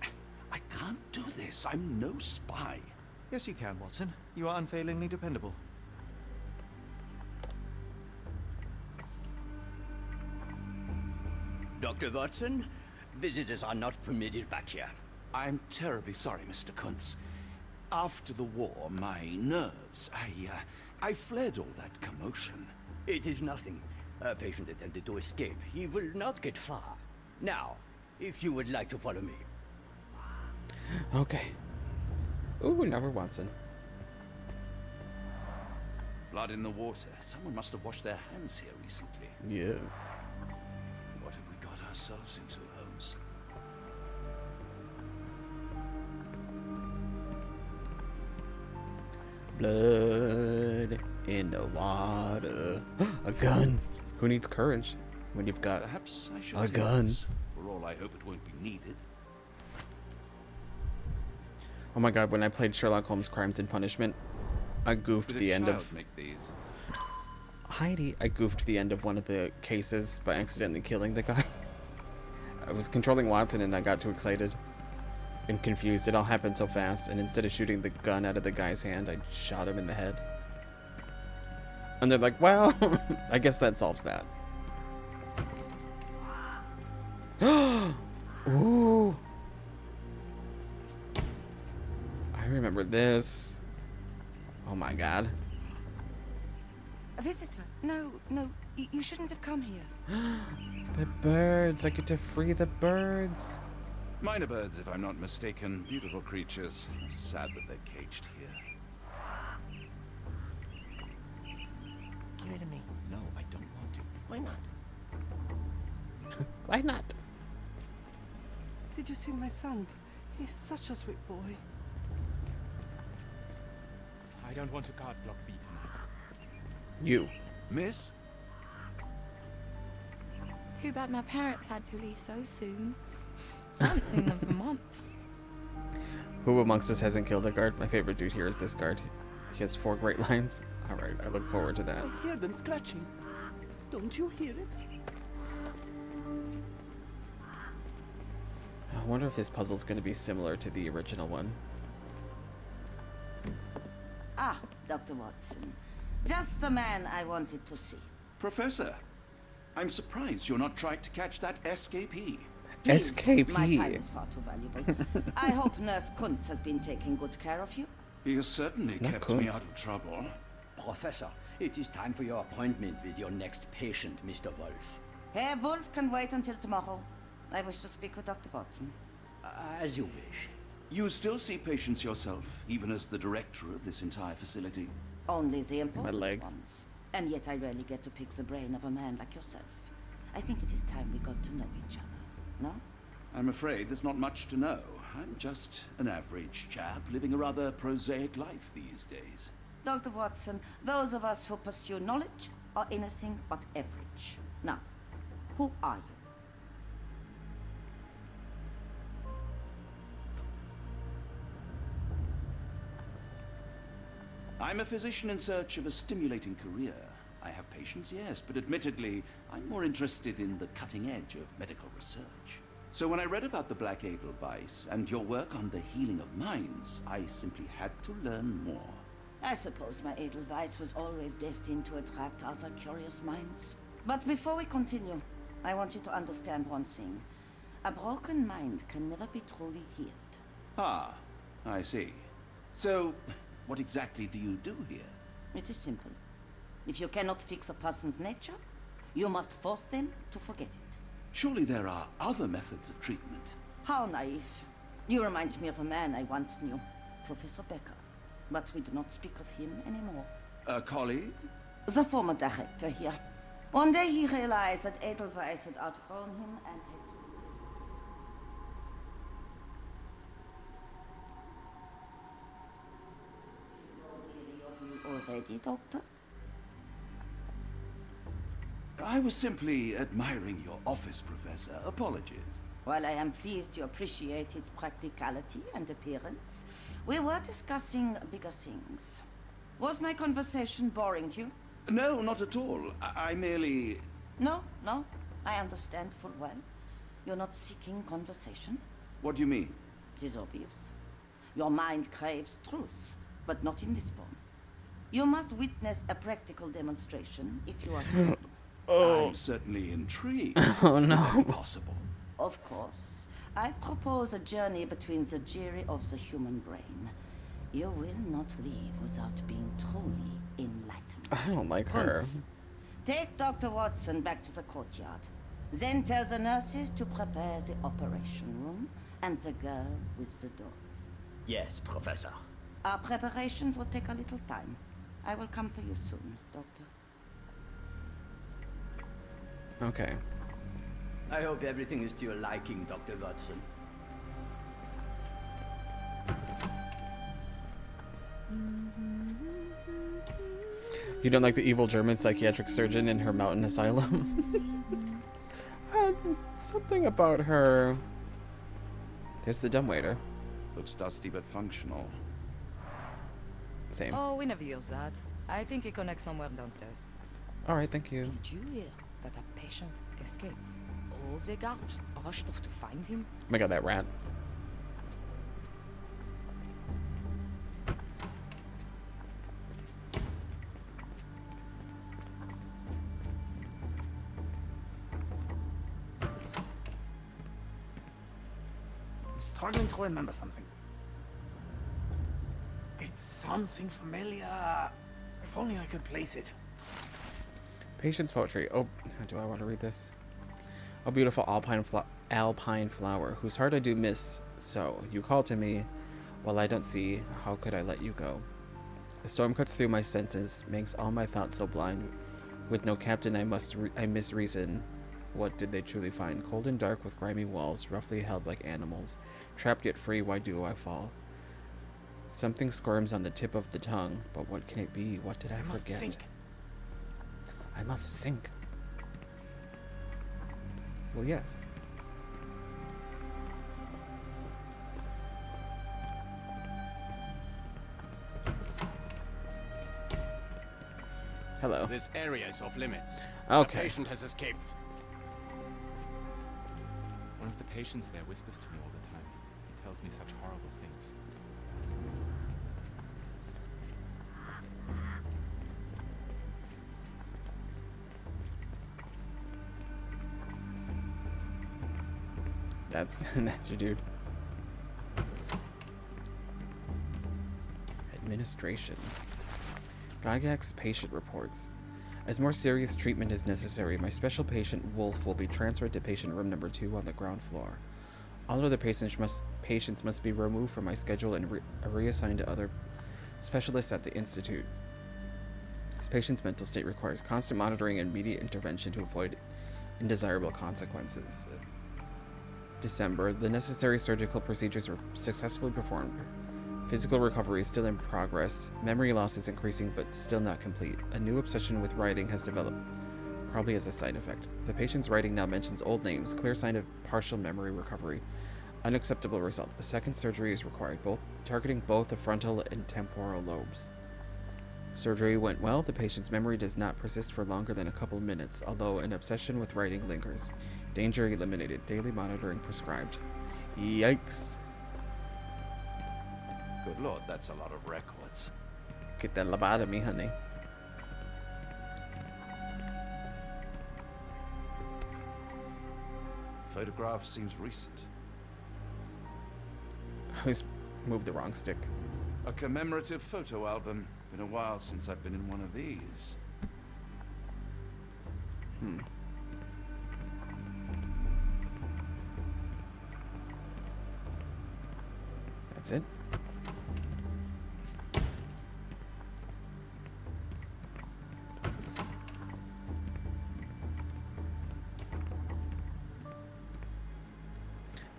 can't do this. I'm no spy. Yes, you can, Watson. You are unfailingly dependable. Dr. Watson, visitors are not permitted back here. I'm terribly sorry, Mr. Kuntz. After the war, my nerves, I fled all that commotion. It is nothing. A patient attempted to escape. He will not get far. Now, if you would like to follow me. Okay. Ooh, now we're Watson. Blood in the water. Someone must have washed their hands here recently. Yeah. What have we got ourselves into, Holmes? Blood in the water. A gun. Who needs courage when you've got Perhaps I should a take gun? this. For all I hope it won't be needed. Oh my god, when I played Sherlock Holmes Crimes and Punishment, I goofed Did the a end child of make these? Heidi. I goofed the end of one of the cases by accidentally killing the guy. I was controlling Watson and I got too excited and confused. It all happened so fast, and instead of shooting the gun out of the guy's hand, I shot him in the head. And they're like, well, I guess that solves that. Ooh. I remember this. Oh my god. A visitor? No, you shouldn't have come here. The birds. I get to free the birds. Minor birds, if I'm not mistaken. Beautiful creatures. Sad that they're caged here. Give it to me. No, I don't want to. Why not? Why not? Did you see my son? He's such a sweet boy. I don't want to card block B tonight. You. Miss? Too bad my parents had to leave so soon. I haven't seen them for months. Who amongst us hasn't killed a guard? My favorite dude here is this guard. He has 4 great lines. Alright, I look forward to that. I hear them scratching. Don't you hear it? I wonder if this puzzle's going to be similar to the original one. Ah, Dr. Watson. Just the man I wanted to see. Professor, I'm surprised you're not trying to catch that escapee. Please, SKP. my time is far too valuable. I hope Nurse Kuntz has been taking good care of you. He has certainly Not kept me Kuntz. out of trouble. Professor, it is time for your appointment with your next patient, Mr. Wolf. Herr Wolf can wait until tomorrow. I wish to speak with Dr. Watson. As you wish. You still see patients yourself, even as the director of this entire facility? Only the important leg. ones. And yet I rarely get to pick the brain of a man like yourself. I think it is time we got to know each other. No? I'm afraid there's not much to know. I'm just an average chap living a rather prosaic life these days. Dr. Watson, those of us who pursue knowledge are anything but average. Now, who are you? I'm a physician in search of a stimulating career. I have patients, yes, but admittedly, I'm more interested in the cutting edge of medical research. So when I read about the Black Edelweiss and your work on the healing of minds, I simply had to learn more. I suppose my Edelweiss was always destined to attract other curious minds. But before we continue, I want you to understand one thing. A broken mind can never be truly healed. Ah, I see. So, what exactly do you do here? It is simple. If you cannot fix a person's nature, you must force them to forget it. Surely there are other methods of treatment. How naive. You remind me of a man I once knew, Professor Becker. But we do not speak of him anymore. A colleague? The former director here. One day he realized that Edelweiss had outgrown him and had to leave. You know any of you already, Doctor? I was simply admiring your office, Professor. Apologies. While I am pleased you appreciate its practicality and appearance, we were discussing bigger things. Was my conversation boring you? No, not at all. I merely... No, I understand full well. You're not seeking conversation. What do you mean? It is obvious. Your mind craves truth, but not in this form. You must witness a practical demonstration if you are to. I'm certainly intrigued. Oh no. Possible. Of course. I propose a journey between the jury of the human brain. You will not leave without being truly enlightened. I don't like her. Kuntz, take Dr. Watson back to the courtyard. Then tell the nurses to prepare the operation room and the girl with the door. Yes, Professor. Our preparations will take a little time. I will come for you soon, Doctor. Okay. I hope everything is to your liking, Dr. Watson. You don't like the evil German psychiatric surgeon in her mountain asylum? Something about her. Here's the dumbwaiter. Looks dusty but functional. Same. Oh, we never use that. I think it connects somewhere downstairs. Alright, thank you. Did you hear that a patient escaped? All the guards rushed off to find him. Oh my god, that rat. I'm struggling to remember something. It's something familiar. If only I could place it. Patience poetry. Oh, do I want to read this? A beautiful alpine flower, whose heart I do miss. So you call to me, while I don't see. How could I let you go? A storm cuts through my senses, makes all my thoughts so blind. With no captain, I miss reason. What did they truly find? Cold and dark, with grimy walls, roughly held like animals. Trapped yet free, why do I fall? Something squirms on the tip of the tongue, but what can it be? What did I forget? Sink. I must sink. Well, yes. Hello. This area is off limits. Okay. The patient has escaped. One of the patients there whispers to me all the time. He tells me such horrible things. That's your dude. Administration. Gygax's patient reports. As more serious treatment is necessary, my special patient, Wolf, will be transferred to patient room number 2 on the ground floor. All other patients must be removed from my schedule and reassigned to other specialists at the Institute. This patient's mental state requires constant monitoring and immediate intervention to avoid undesirable consequences. December, the necessary surgical procedures were successfully performed. Physical recovery is still in progress. Memory loss is increasing, but still not complete. A new obsession with writing has developed, probably as a side effect. The patient's writing now mentions old names, clear sign of partial memory recovery. Unacceptable result. A second surgery is required, targeting both the frontal and temporal lobes. Surgery went well. The patient's memory does not persist for longer than a couple minutes, although an obsession with writing lingers. Danger eliminated. Daily monitoring prescribed. Yikes. Good lord, that's a lot of records. Get that lobotomy, honey. Photograph seems recent. I always moved the wrong stick. A commemorative photo album. Been a while since I've been in one of these. That's it.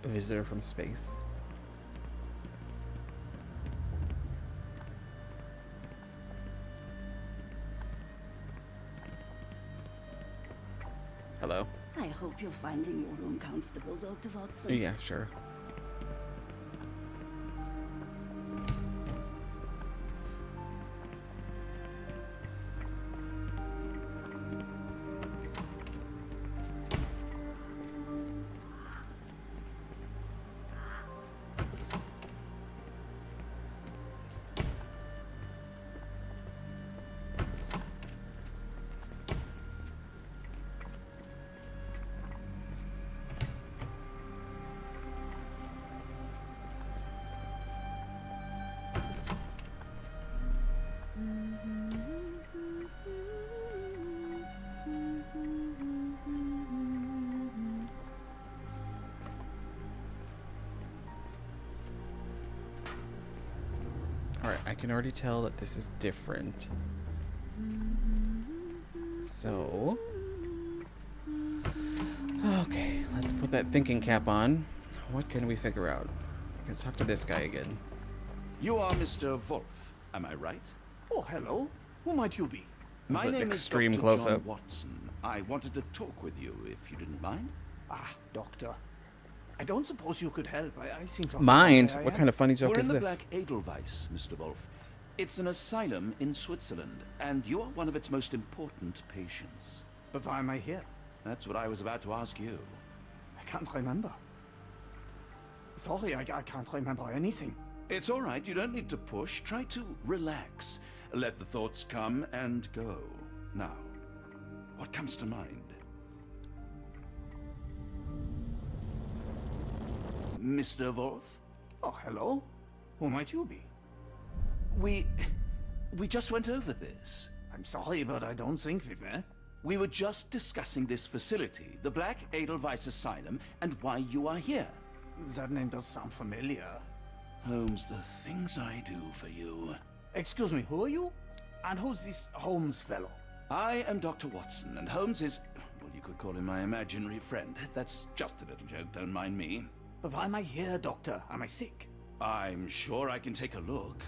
A visitor from space. Hello. I hope you're finding your room comfortable, Dr. Watson. Yeah, sure. Alright, I can already tell that this is different. So... okay, let's put that thinking cap on. What can we figure out? I'm gonna talk to this guy again. You are Mr. Wolf, am I right? Oh, hello. Who might you be? That's My an name extreme is Dr. close-up. John Watson. I wanted to talk with you, if you didn't mind. Ah, doctor. I don't suppose you could help. I seem to... Mind? What kind of funny joke We're is in the this? Black Edelweiss, Mr. Wolf. It's an asylum in Switzerland, and you are one of its most important patients. But why am I here? That's what I was about to ask you. I can't remember. Sorry, I can't remember anything. It's all right. You don't need to push. Try to relax. Let the thoughts come and go. Now, what comes to mind? Mr. Wolf? Oh, hello. Who might you be? We just went over this. I'm sorry, but I don't think we've met. We were just discussing this facility, the Black Edelweiss Asylum, and why you are here. That name does sound familiar. Holmes, the things I do for you. Excuse me, who are you? And who's this Holmes fellow? I am Dr. Watson, and Holmes is, well, you could call him my imaginary friend. That's just a little joke, don't mind me. But why am I here, doctor? Am I sick? I'm sure I can take a look.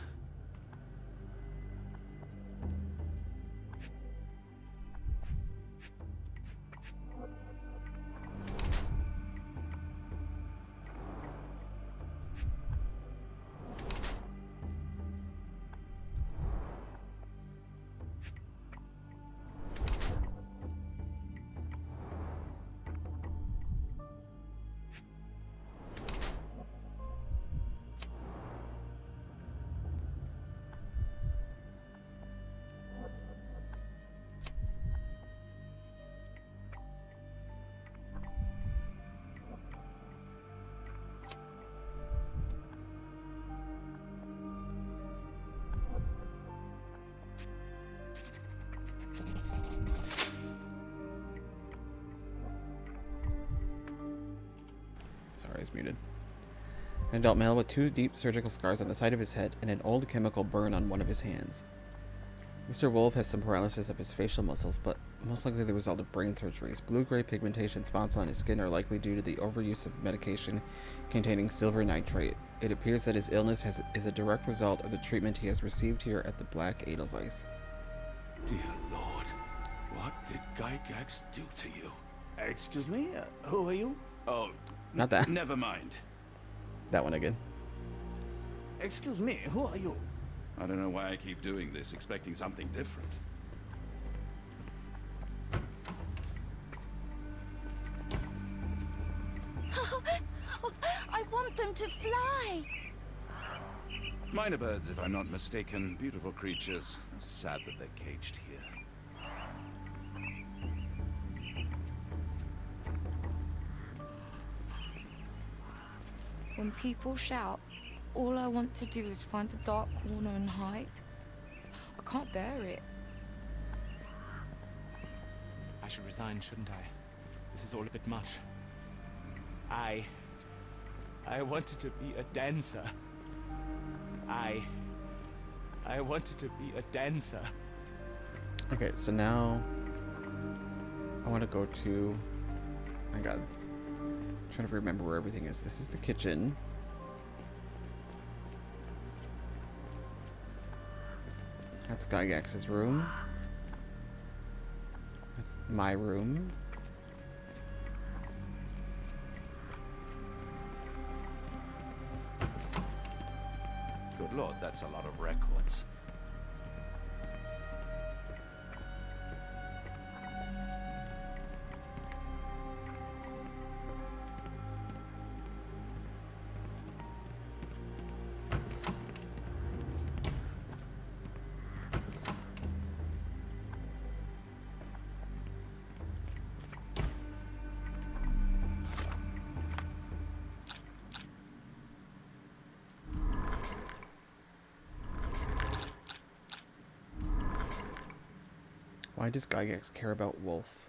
Sorry, I was muted. An adult male with 2 deep surgical scars on the side of his head and an old chemical burn on one of his hands. Mr. Wolf has some paralysis of his facial muscles, but most likely the result of brain surgeries. Blue-gray pigmentation spots on his skin are likely due to the overuse of medication containing silver nitrate. It appears that his illness is a direct result of the treatment he has received here at the Black Edelweiss. Dear Lord, what did Gygax do to you? Excuse me? Who are you? Oh, not that. Never mind. That one again. Excuse me, who are you? I don't know why I keep doing this, expecting something different. I want them to fly. Minor birds, if I'm not mistaken. Beautiful creatures. Sad that they're caged here. When people shout, all I want to do is find a dark corner and hide. I can't bear it. I should resign, shouldn't I? This is all a bit much. I wanted to be a dancer. I wanted to be a dancer. Okay, so now I want to go to... My god. I'm trying to remember where everything is. This is the kitchen. That's Gygax's room. That's my room. Good lord, that's a lot of records. Why does Gygax care about Wolf?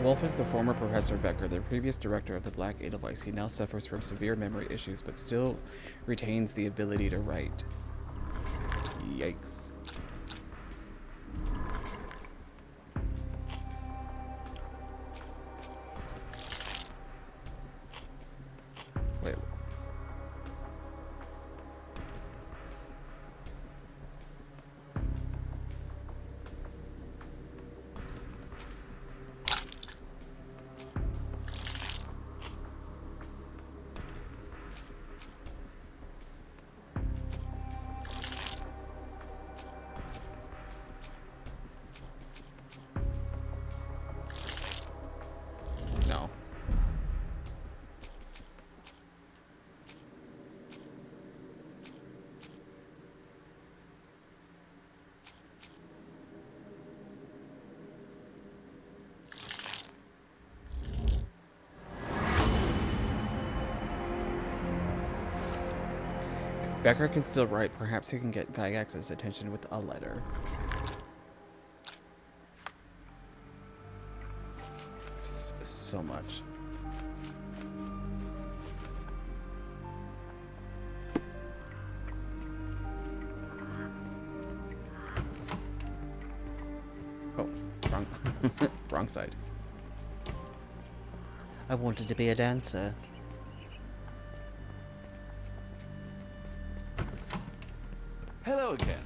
Wolf is the former Professor Becker, the previous director of the Black Edelweiss. He now suffers from severe memory issues, but still retains the ability to write. Yikes. Wait. No. If Becker can still write, perhaps he can get Gygax's attention with a letter. So much. Oh, wrong. Wrong side. I wanted to be a dancer. Hello again.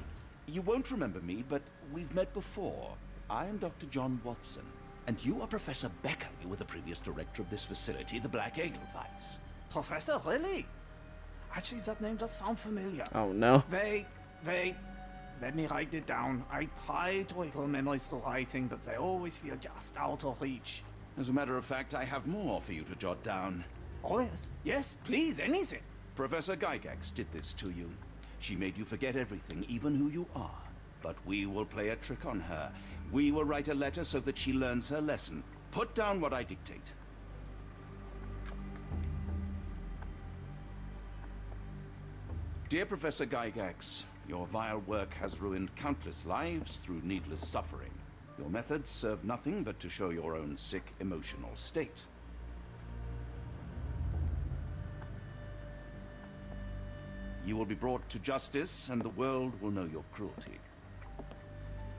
You won't remember me, but we've met before. I am Dr. John Watson. And you are Professor Becker. You were the previous director of this facility, the Black Edelweiss. Professor, really? Actually, that name does sound familiar. Oh, no. Wait. let me write it down. I try to recall memories through writing, but they always feel just out of reach. As a matter of fact, I have more for you to jot down. Oh, yes. Yes, please, anything. Professor Gygax did this to you. She made you forget everything, even who you are. But we will play a trick on her. We will write a letter so that she learns her lesson. Put down what I dictate. Dear Professor Gygax, your vile work has ruined countless lives through needless suffering. Your methods serve nothing but to show your own sick emotional state. You will be brought to justice, and the world will know your cruelty.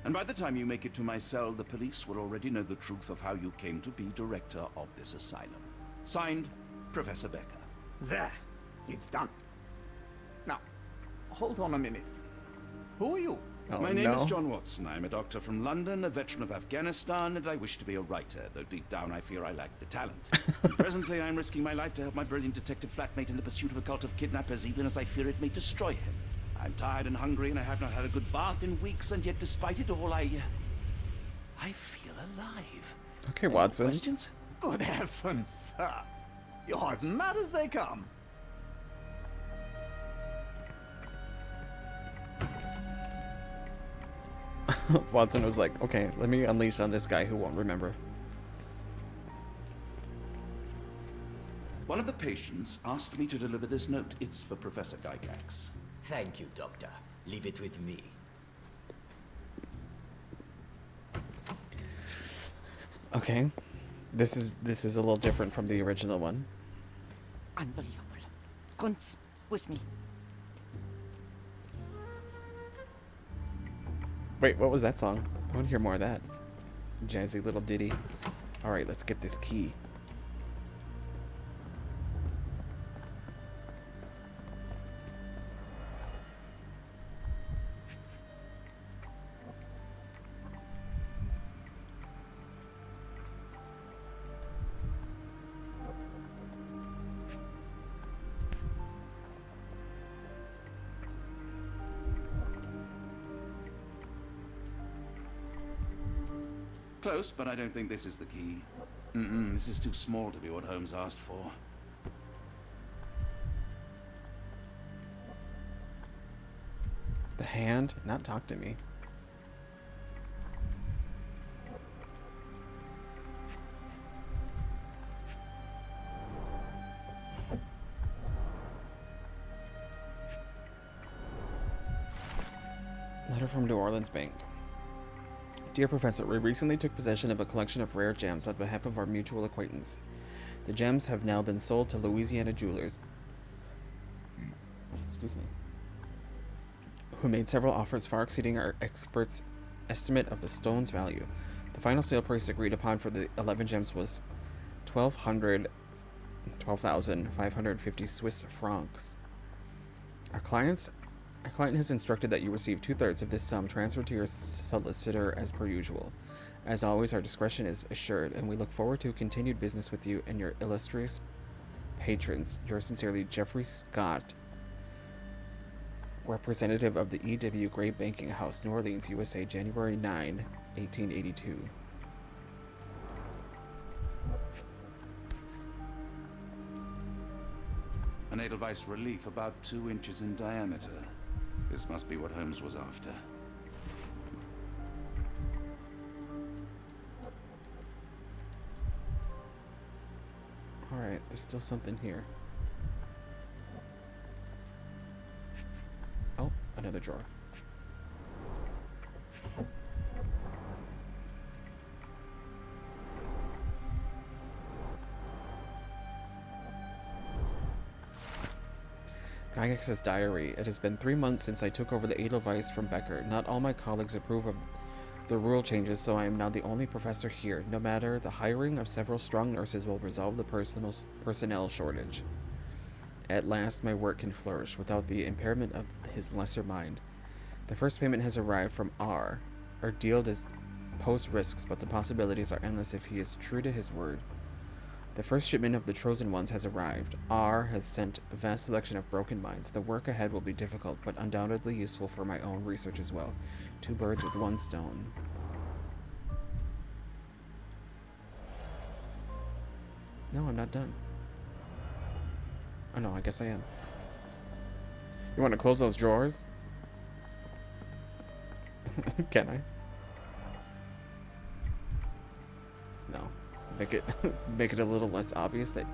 And by the time you make it to my cell, the police will already know the truth of how you came to be director of this asylum. Signed, Professor Becker. There. It's done. Now, hold on a minute. Who are you? My name is John Watson. I'm a doctor from London, a veteran of Afghanistan, and I wish to be a writer, though deep down I fear I lack the talent. Presently, I'm risking my life to help my brilliant detective flatmate in the pursuit of a cult of kidnappers, even as I fear it may destroy him. I'm tired and hungry, and I have not had a good bath in weeks, and yet despite it all, I feel alive. Okay, Watson. Questions? Good heavens, sir. You're as mad as they come. Watson was like, okay, let me unleash on this guy who won't remember. One of the patients asked me to deliver this note. It's for Professor Gygax. Thank you, Doctor. Leave it with me. Okay. This is a little different from the original one. Unbelievable. Kunz, with me. Wait, what was that song? I want to hear more of that. Jazzy little ditty. Alright, let's get this key. Close, but I don't think this is the key. This is too small to be what Holmes asked for. The hand? Not talk to me. Letter from New Orleans Bank. Dear Professor, we recently took possession of a collection of rare gems on behalf of our mutual acquaintance. The gems have now been sold to Louisiana jewelers. Excuse me. Who made several offers far exceeding our experts' estimate of the stone's value. The final sale price agreed upon for the 11 gems was 12,550 Swiss francs. Our client has instructed that you receive 2/3 of this sum transferred to your solicitor as per usual. As always, our discretion is assured, and we look forward to continued business with you and your illustrious patrons. Yours sincerely, Jeffrey Scott, representative of the E.W. Gray Banking House, New Orleans, USA, January 9, 1882. An Edelweiss relief about 2 inches in diameter. This must be what Holmes was after. Alright, there's still something here. Oh, another drawer. Gygax's diary. It has been 3 months since I took over the Edelweiss from Becker. Not all my colleagues approve of the rule changes, so I am now the only professor here. No matter, the hiring of several strong nurses will resolve the personnel shortage. At last, my work can flourish without the impairment of his lesser mind. The first payment has arrived from R. Our deal does pose risks, but the possibilities are endless if he is true to his word. The first shipment of the Chosen Ones has arrived. R has sent a vast selection of broken minds. The work ahead will be difficult, but undoubtedly useful for my own research as well. 2 birds with 1 stone. No, I'm not done. Oh no, I guess I am. You want to close those drawers? Can I? No. Make it a little less obvious that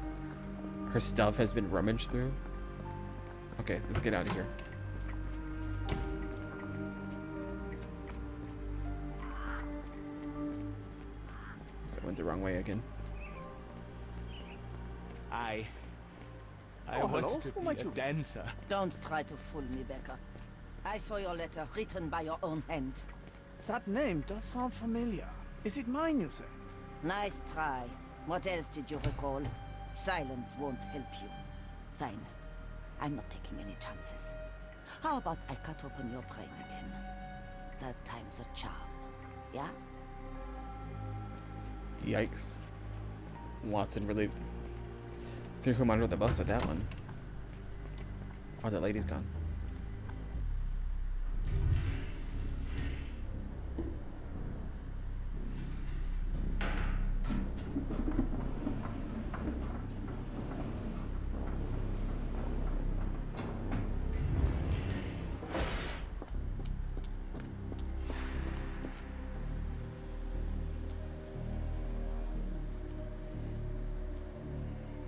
her stuff has been rummaged through. Okay, let's get out of here. So I went the wrong way again. I Oh, wanted hello. to Who might be a you be? dancer. Don't try to fool me, Becca. I saw your letter written by your own hand. That name does sound familiar. Is it mine, you say? Nice try. What else did you recall? Silence won't help you. Fine. I'm not taking any chances. How about I cut open your brain again? Third time's a charm. Yeah? Yikes. Watson really threw him under the bus with that one. Oh, that lady's gone.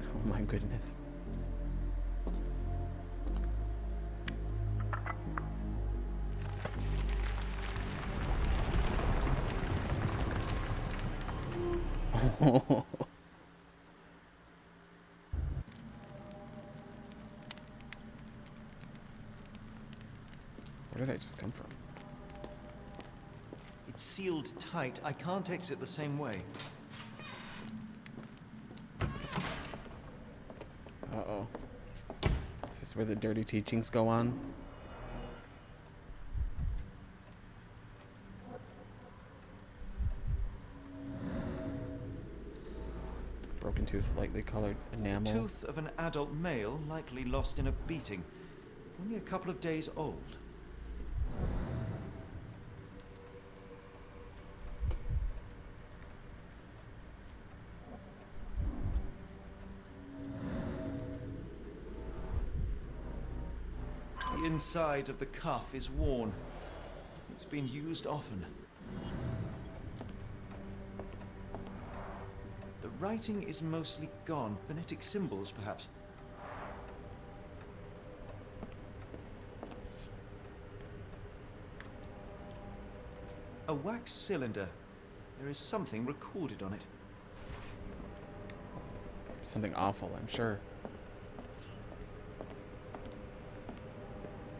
Oh my goodness. Where did I just come from? It's sealed tight. I can't exit the same way. Uh-oh. Is this where the dirty teachings go on? Broken tooth, lightly colored enamel. Tooth of an adult male, likely lost in a beating. Only a couple of days old. The inside of the cuff is worn. It's been used often. The writing is mostly gone. Phonetic symbols, perhaps. A wax cylinder. There is something recorded on it. Something awful, I'm sure.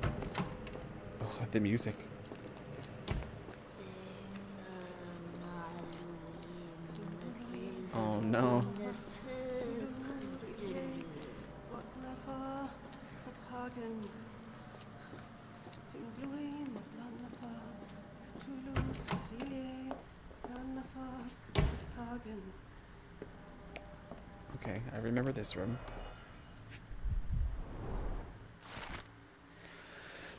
Oh, the music. Oh no. Okay, I remember this room.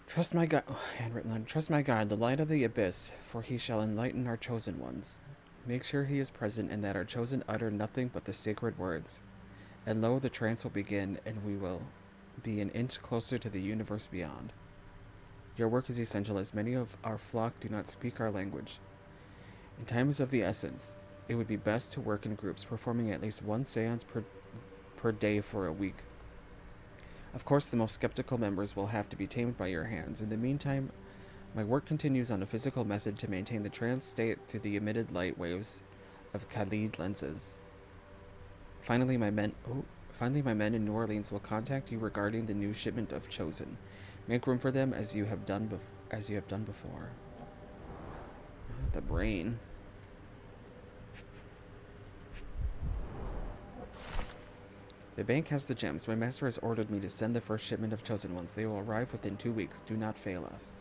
Trust my God, handwritten line. Trust my God, the light of the abyss, for he shall enlighten our chosen ones. Make sure he is present and that our chosen utter nothing but the sacred words. And lo, the trance will begin, and we will be an inch closer to the universe beyond. Your work is essential, as many of our flock do not speak our language. In time is of the essence. It would be best to work in groups, performing at least one seance per day for a week. Of course, the most skeptical members will have to be tamed by your hands. In the meantime, my work continues on a physical method to maintain the trance state through the emitted light waves of Khalid lenses. Finally, my men in New Orleans will contact you regarding the new shipment of Chosen. Make room for them as you have done before. The brain. The bank has the gems. My master has ordered me to send the first shipment of Chosen Ones. They will arrive within 2 weeks. Do not fail us.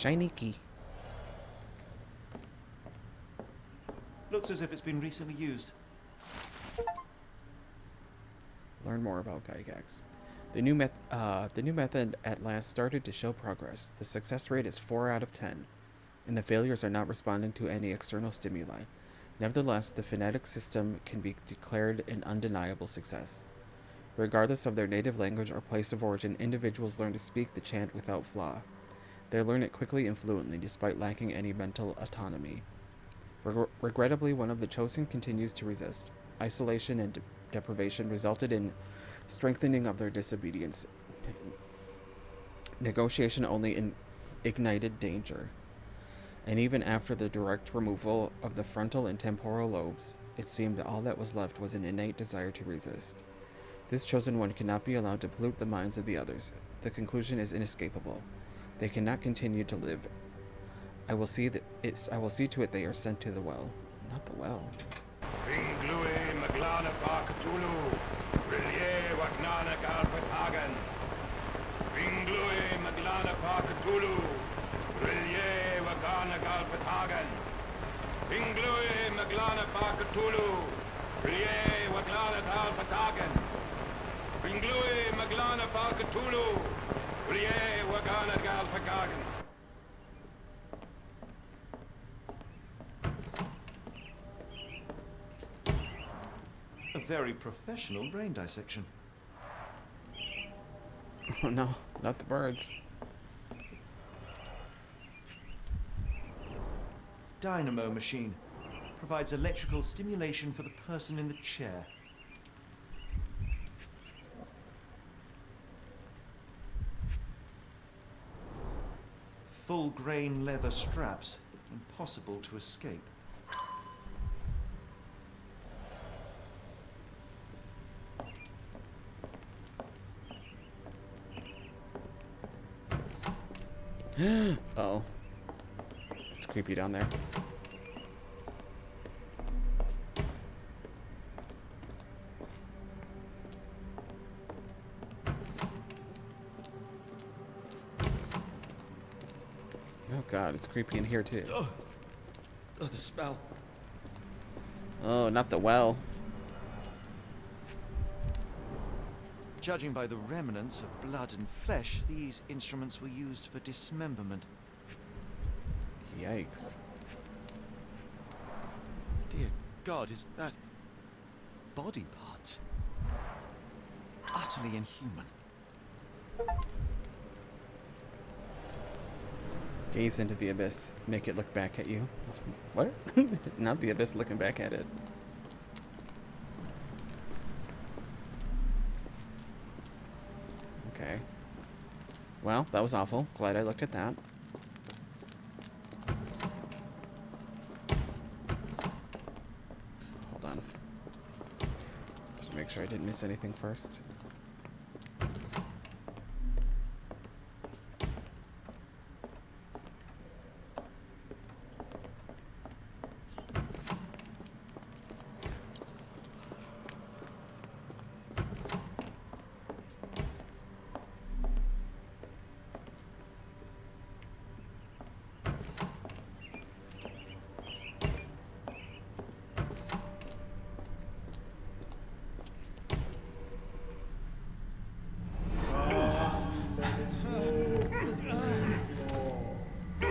shiny key. Looks as if it's been recently used. Learn more about Gygax. The new method at last started to show progress. The success rate is 4 out of 10, and the failures are not responding to any external stimuli. Nevertheless, the phonetic system can be declared an undeniable success. Regardless of their native language or place of origin, individuals learn to speak the chant without flaw. They learn it quickly and fluently, despite lacking any mental autonomy. Regrettably, one of the chosen continues to resist. Isolation and deprivation resulted in strengthening of their disobedience. Negotiation only ignited danger. And even after the direct removal of the frontal and temporal lobes, it seemed all that was left was an innate desire to resist. This chosen one cannot be allowed to pollute the minds of the others. The conclusion is inescapable. They cannot continue to live. I will see to it they are sent to the well. Not the well. A very professional brain dissection. Oh no, not the birds. Dynamo machine. Provides electrical stimulation for the person in the chair. Full grain leather straps. Impossible to escape. Oh. It's creepy down there. Oh god, it's creepy in here too. Oh, the smell. Oh, not the well. Judging by the remnants of blood and flesh, these instruments were used for dismemberment. Yikes. Dear God, is that body parts? Utterly inhuman. Gaze into the abyss. Make it look back at you. What? Not the abyss looking back at it. Okay. Well, that was awful. Glad I looked at that. Hold on. Let's make sure I didn't miss anything first.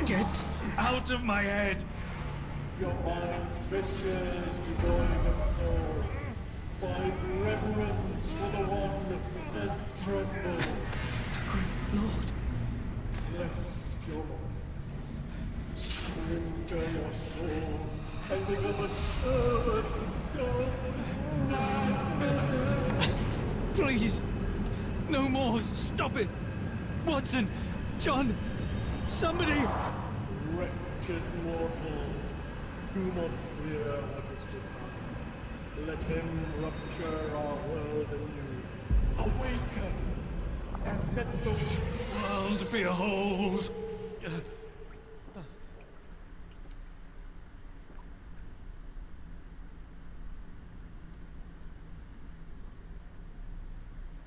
Get out of my head! Your mind festers devoid of soul. Find reverence for the one and tremble. The great Lord! Left your voice. Surrender your soul and become a servant of madness. Please! No more! Stop it! Watson! John! Somebody! Wretched mortal, do not fear what is to come. Let him rupture our world anew. Awaken, and let the World behold!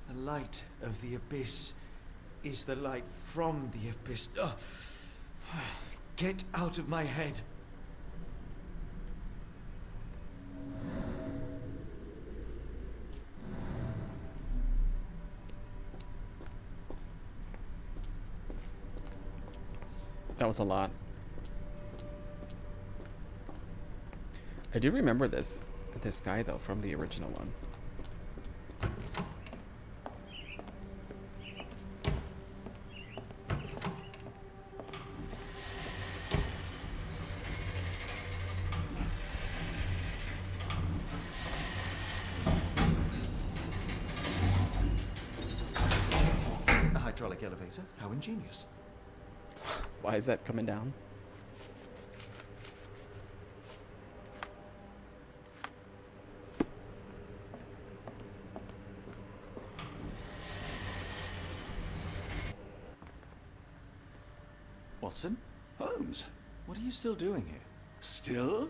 The light of the abyss is the light from the abyss. Get out of my head. That was a lot. I do remember this guy though from the original one. A hydraulic elevator? How ingenious. Why is that coming down? Watson? Holmes, What are you still doing here? still?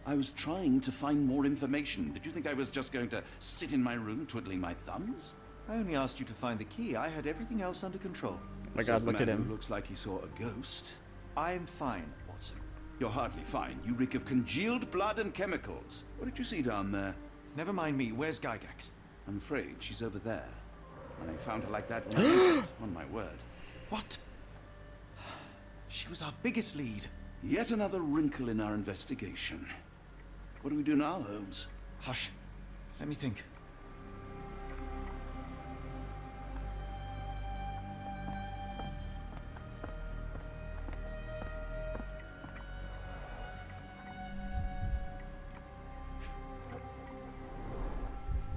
I was trying to find more information. Did you think I was just going to sit in my room twiddling my thumbs? I only asked you to find the key. I had everything else under control. Oh my God, Says the look at man him. who looks like he saw a ghost. I'm fine, Watson. You're hardly fine. You reek of congealed blood and chemicals. What did you see down there? Never mind me. Where's Gygax? I'm afraid she's over there. And I found her like that when I entered, on my word. What? She was our biggest lead. Yet another wrinkle in our investigation. What do we do now, Holmes? Hush. Let me think.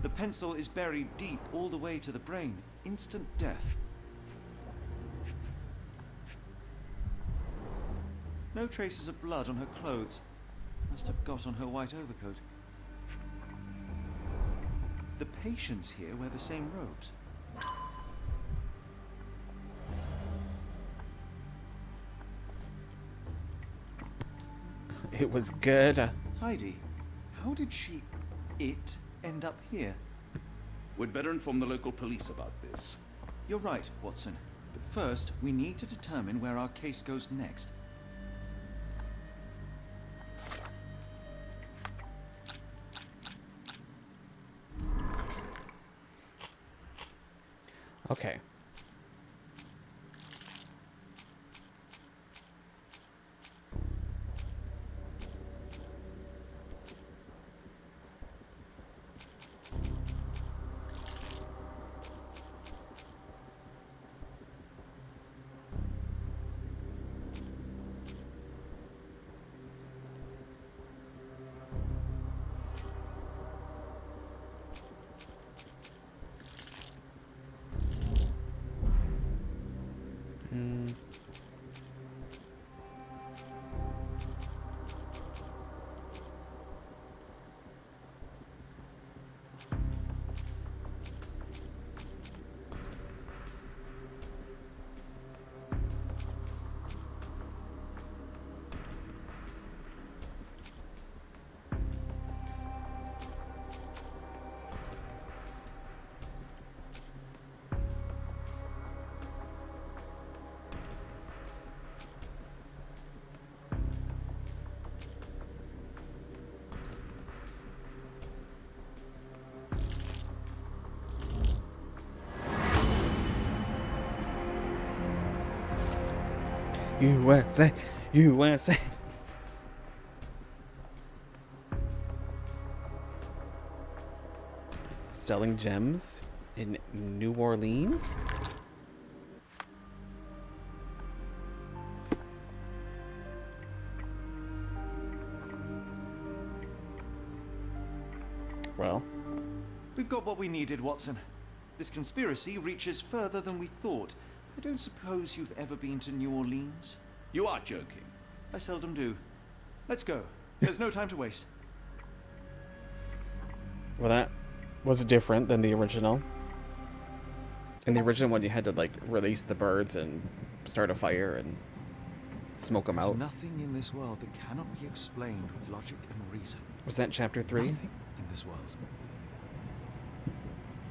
The pencil is buried deep all the way to the brain. Instant death. No traces of blood on her clothes. Must have got on her white overcoat. The patients here wear the same robes. It was good. Heidi, how did it end up here? We'd better inform the local police about this. You're right, Watson. But first, we need to determine where our case goes next. Okay. USA, USA. Selling gems in New Orleans? Well, We've got what we needed, Watson. This conspiracy reaches further than we thought. I don't suppose you've ever been to New Orleans? You are joking. I seldom do. Let's go. There's no time to waste. well, that was different than the original. In the original one, you had to like release the birds and start a fire and smoke them out. Nothing in this world that cannot be explained with logic and reason. Was that chapter 3? Nothing in this world.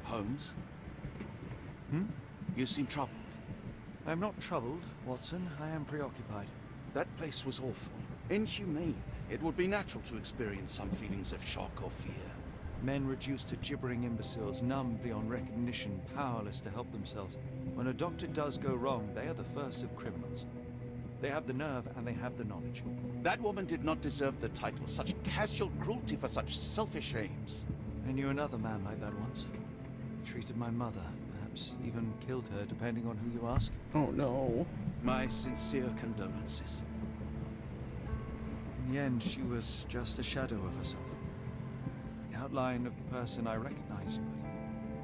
Holmes? Hmm? You seem troubled. I'm not troubled, Watson. I am preoccupied. That place was awful. Inhumane. It would be natural to experience some feelings of shock or fear. Men reduced to gibbering imbeciles, numb beyond recognition, powerless to help themselves. When a doctor does go wrong, they are the first of criminals. They have the nerve and they have the knowledge. That woman did not deserve the title. Such casual cruelty for such selfish aims. I knew another man like that once. He treated my mother, perhaps even killed her, depending on who you ask. Oh no. My sincere condolences. In the end, she was just a shadow of herself. The outline of the person I recognized,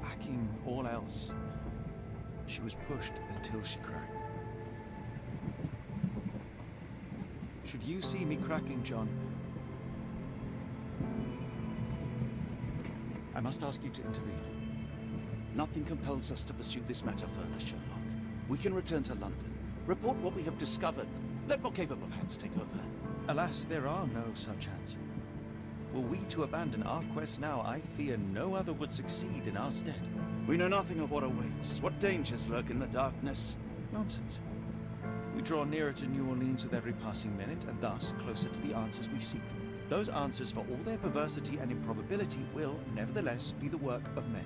but lacking all else. She was pushed until she cracked. Should you see me cracking, John, I must ask you to intervene. Nothing compels us to pursue this matter further, Sherlock. We can return to London, report what we have discovered. Let more capable hands take over. Alas, there are no such hands. Were we to abandon our quest now, I fear no other would succeed in our stead. We know nothing of what awaits. What dangers lurk in the darkness? Nonsense. We draw nearer to New Orleans with every passing minute, and thus closer to the answers we seek. Those answers, for all their perversity and improbability, will, nevertheless, be the work of men.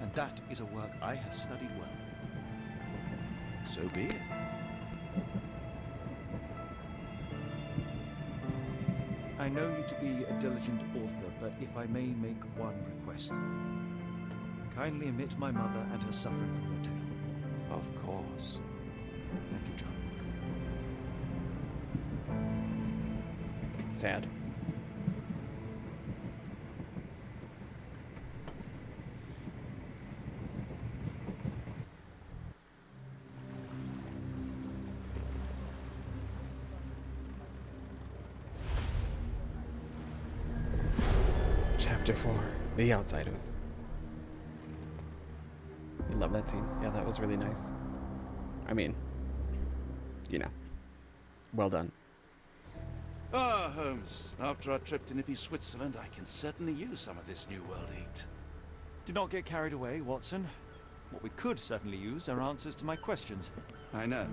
And that is a work I have studied well. So be it. I know you to be a diligent author, but if I may make one request. Kindly omit my mother and her suffering from your tale. Of course. Thank you, John. Sad. Chapter 4, The Outsiders. You love that scene? Yeah, that was really nice. I mean, you know, well done. Ah, Holmes. After our trip to nippy Switzerland, I can certainly use some of this New World heat. Do not get carried away, Watson. What we could certainly use are answers to my questions. I know,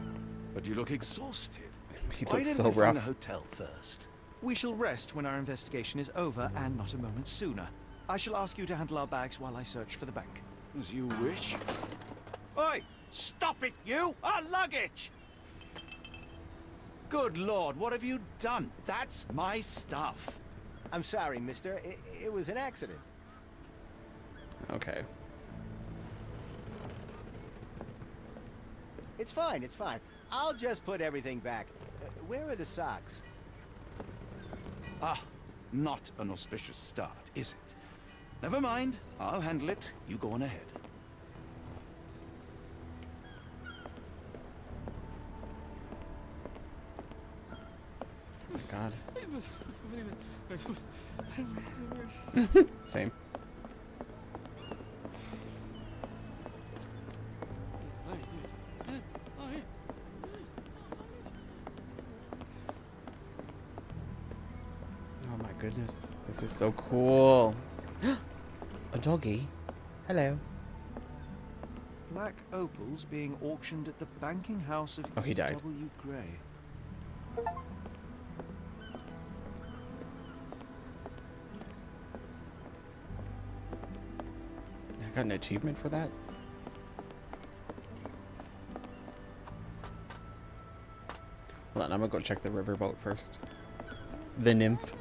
but you look exhausted. He Why looks didn't so we find a rough. hotel first? We shall rest when our investigation is over, and not a moment sooner. I shall ask you to handle our bags while I search for the bank. As you wish. Oi! Stop it, you! Our luggage! Good Lord, what have you done? That's my stuff. I'm sorry, mister. It was an accident. Okay. It's fine, it's fine. I'll just put everything back. Where are the socks? Ah, not an auspicious start, is it? Never mind, I'll handle it. You go on ahead. Oh my God. Same. Oh my goodness. This is so cool. A doggy. Hello. Black opals being auctioned at the banking house of Oh, he died. W. Gray. I got an achievement for that? Hold on, I'm gonna go check the riverboat first. The nymph.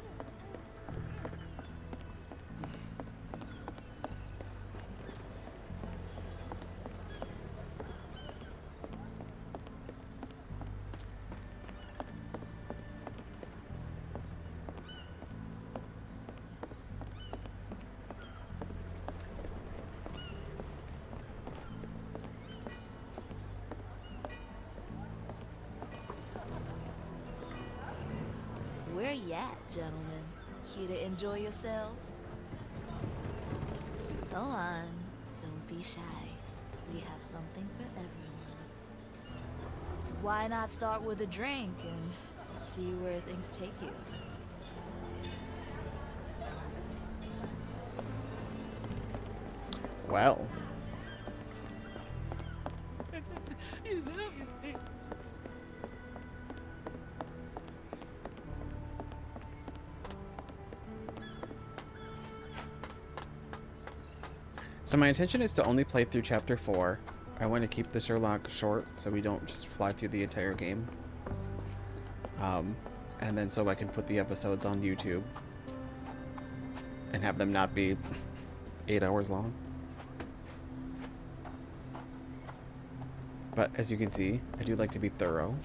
Where you at, gentlemen? Here to enjoy yourselves? Go on, don't be shy. We have something for everyone. Why not start with a drink and see where things take you? Well. So my intention is to only play through chapter 4. I want to keep the Sherlock short so we don't just fly through the entire game. And then so I can put the episodes on YouTube and have them not be 8 hours long. But as you can see, I do like to be thorough.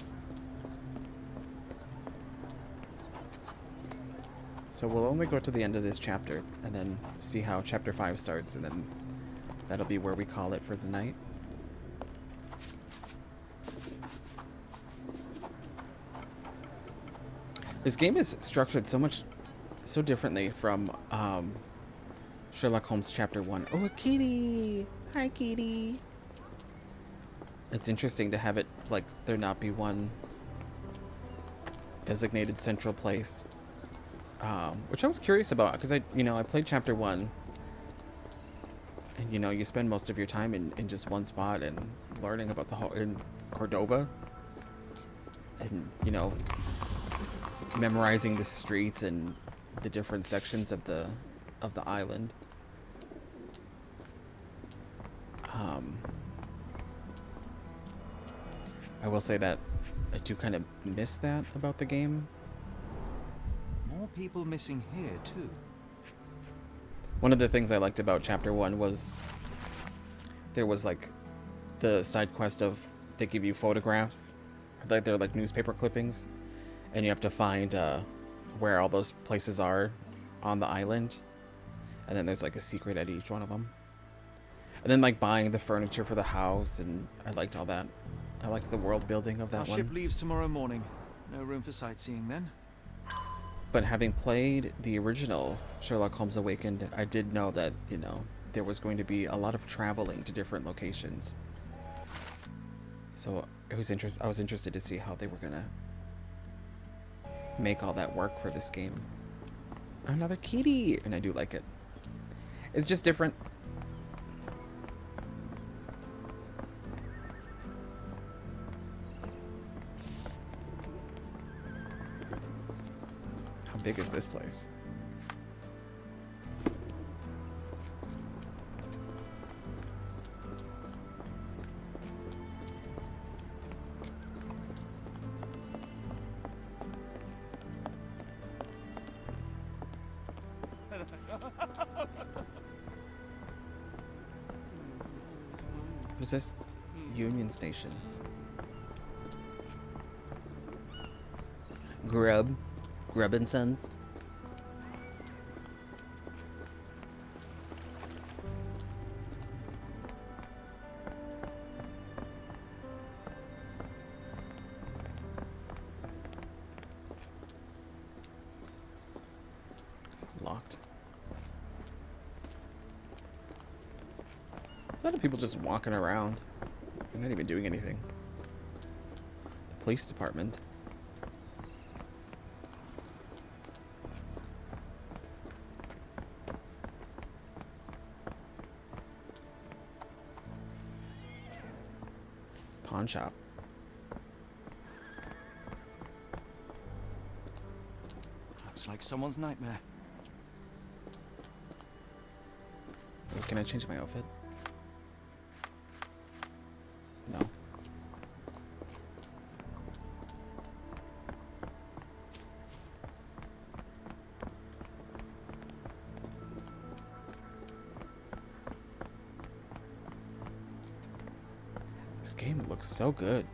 So we'll only go to the end of this chapter and then see how chapter 5 starts, and then that'll be where we call it for the night. This game is structured so differently from Sherlock Holmes Chapter 1. Oh, a kitty! Hi, kitty! It's interesting to have it, like, there not be one designated central place. Which I was curious about, because I played Chapter 1, and, you spend most of your time in just one spot and learning about the whole, in Cordova, and, memorizing the streets and the different sections of the island. I will say that I do kind of miss that about the game. More people missing here, too. One of the things I liked about Chapter 1 was there was, like, the side quest of they give you photographs. Like, they're like newspaper clippings. And you have to find where all those places are on the island. And then there's, like, a secret at each one of them. And then, like, buying the furniture for the house, and I liked all that. I liked the world building of that Our one. ship leaves tomorrow morning. No room for sightseeing then. But having played the original Sherlock Holmes Awakened, I did know that, there was going to be a lot of traveling to different locations. So I was interested to see how they were gonna make all that work for this game. Another kitty! And I do like it. It's just different. How big is this place? What is this? Union Station. Grubb and Sons. Is it locked? A lot of people just walking around. They're not even doing anything. The police department. Pawn shop. Looks like someone's nightmare. Can I change my outfit? No. This game looks so good.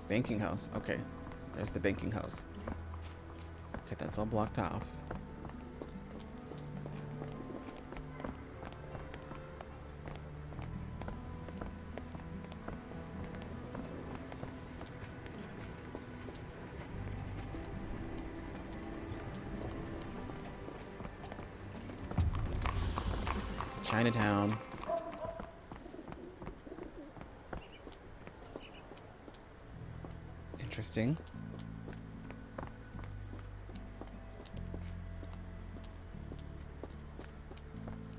Banking house. Okay. There's the banking house. Okay, that's all blocked off. Chinatown. Interesting.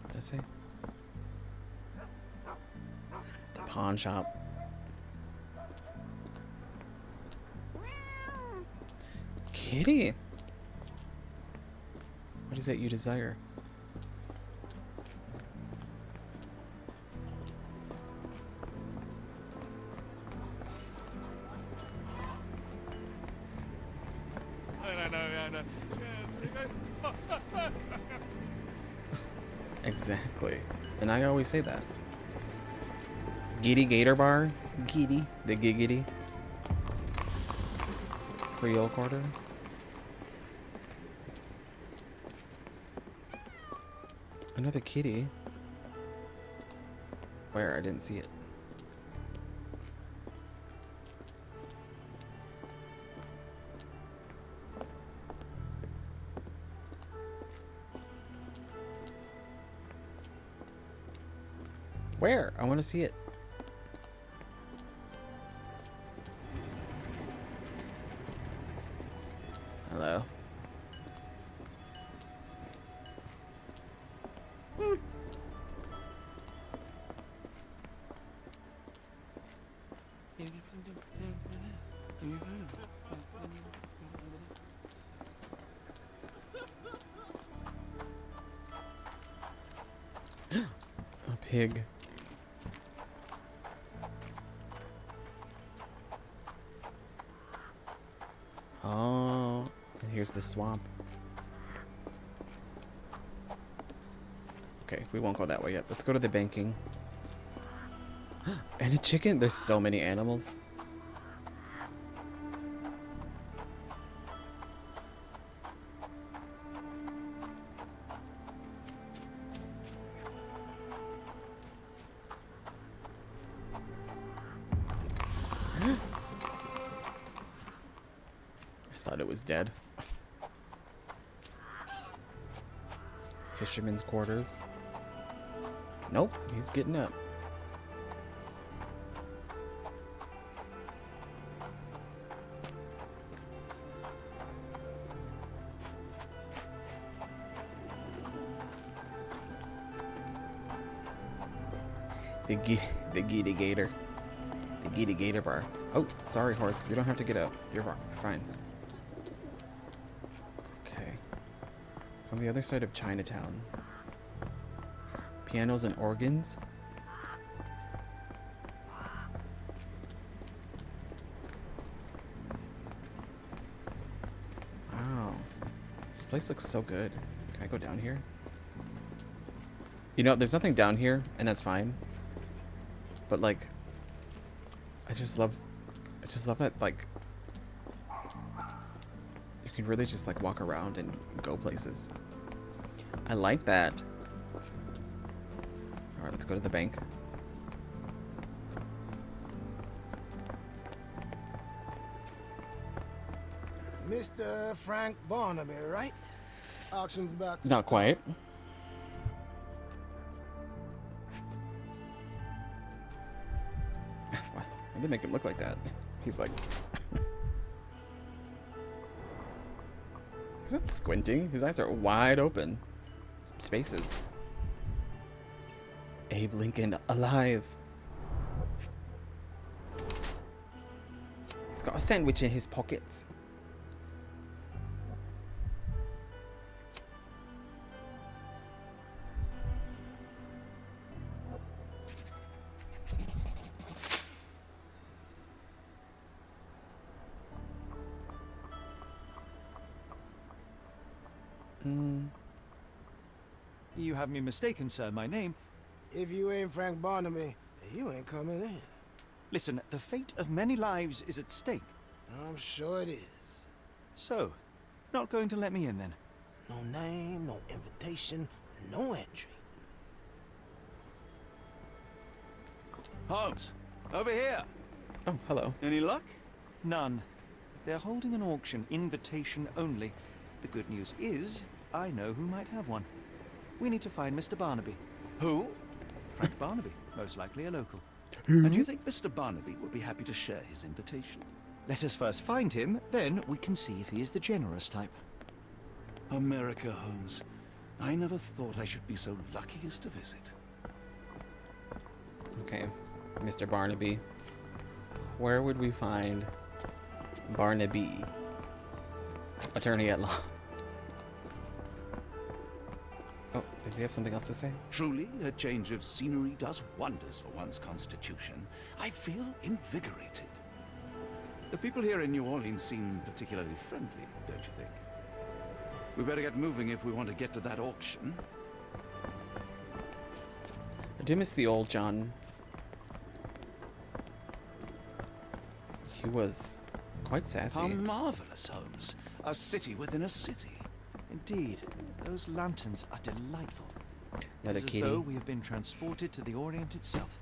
What does it say? The pawn shop. kitty. What is it you desire? Exactly. And I always say that. Giddy Gator Bar? Giddy. The Giggity. Creole Quarter. Another kitty. Where? I didn't see it. Where? I want to see it. Hello. A pig. Oh, and here's the swamp. Okay, we won't go that way yet. Let's go to the banking. And a chicken. There's so many animals. Thought it was dead. Fisherman's quarters. Nope, he's getting up. The Giddy Gator. The Giddy Gator Bar. Oh, sorry, horse. You don't have to get up. You're fine. It's on the other side of Chinatown. Pianos and organs. Wow. This place looks so good. Can I go down here? You know, there's nothing down here, and that's fine. But like, I just love that, like, you can really just like walk around and go places. I like that. All right, let's go to the bank. Mr. Frank Barnaby, right? Auction's about to Not quite. Why did they make him look like that? He's like... He's not squinting. His eyes are wide open. Some spaces. Abe Lincoln alive. He's got a sandwich in his pockets. You have me mistaken, sir. My name... If you ain't Frank Barnaby, you ain't coming in. Listen, the fate of many lives is at stake. I'm sure it is. So, not going to let me in then? No name, no invitation, no entry. Holmes, over here. Oh, hello. Any luck? None. They're holding an auction, invitation only. The good news is, I know who might have one. We need to find Mr. Barnaby. Who? Frank Barnaby, most likely a local. And do you think Mr. Barnaby would be happy to share his invitation? Let us first find him, then we can see if he is the generous type. America, Holmes. I never thought I should be so lucky as to visit. Okay, Mr. Barnaby. Where would we find Barnaby? Attorney at law. Oh, does he have something else to say? Truly, a change of scenery does wonders for one's constitution. I feel invigorated. The people here in New Orleans seem particularly friendly, don't you think? We better get moving if we want to get to that auction. I do miss the old John. He was quite sassy. How marvelous, Holmes. A city within a city. Indeed, those lanterns are delightful. Another It's as kitty. though we have been transported to the Orient itself.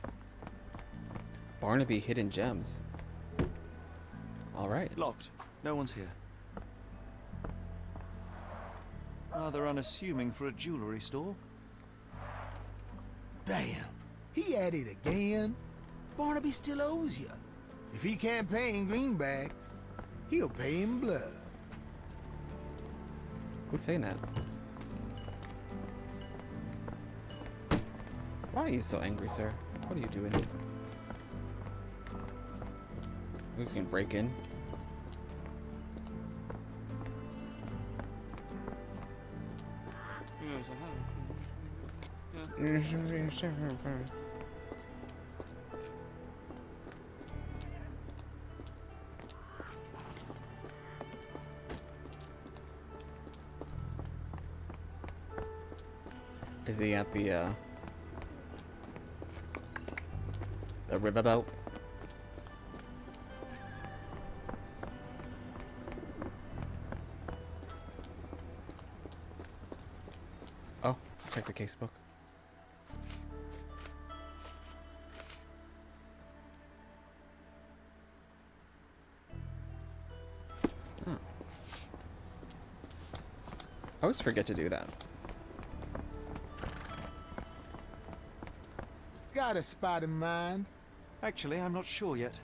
Barnaby Hidden Gems. All right. Locked. No one's here. Rather unassuming for a jewelry store. Damn, he at it again. Barnaby still owes you. If he can't pay in greenbacks, he'll pay in blood. Who's saying that? Why are you so angry, sir? What are you doing? We can break in. Is he at the riverboat? Oh, check the casebook. Oh. I always forget to do that. Got a spot in mind? Actually, I'm not sure yet.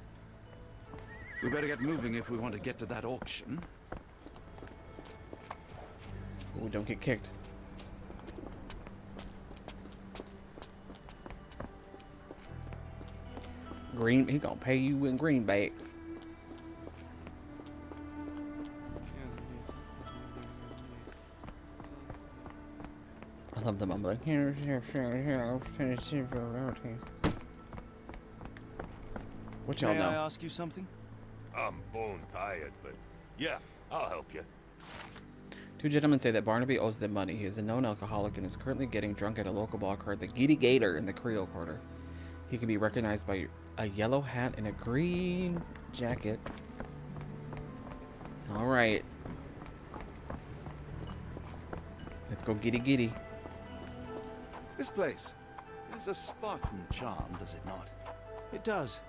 We better get moving if we want to get to that auction. Oh, don't get kicked. He gonna pay you in greenbacks. I love the mumbling. Here, I'll finish it for royalties. What y'all May know? I ask you something? I'm bone tired, but yeah, I'll help you. Two gentlemen say that Barnaby owes them money. He is a known alcoholic and is currently getting drunk at a local bar called the Giddy Gator in the Creole Quarter. He can be recognized by a yellow hat and a green jacket. All right. Let's go giddy giddy. This place has a Spartan charm, does it not? It does.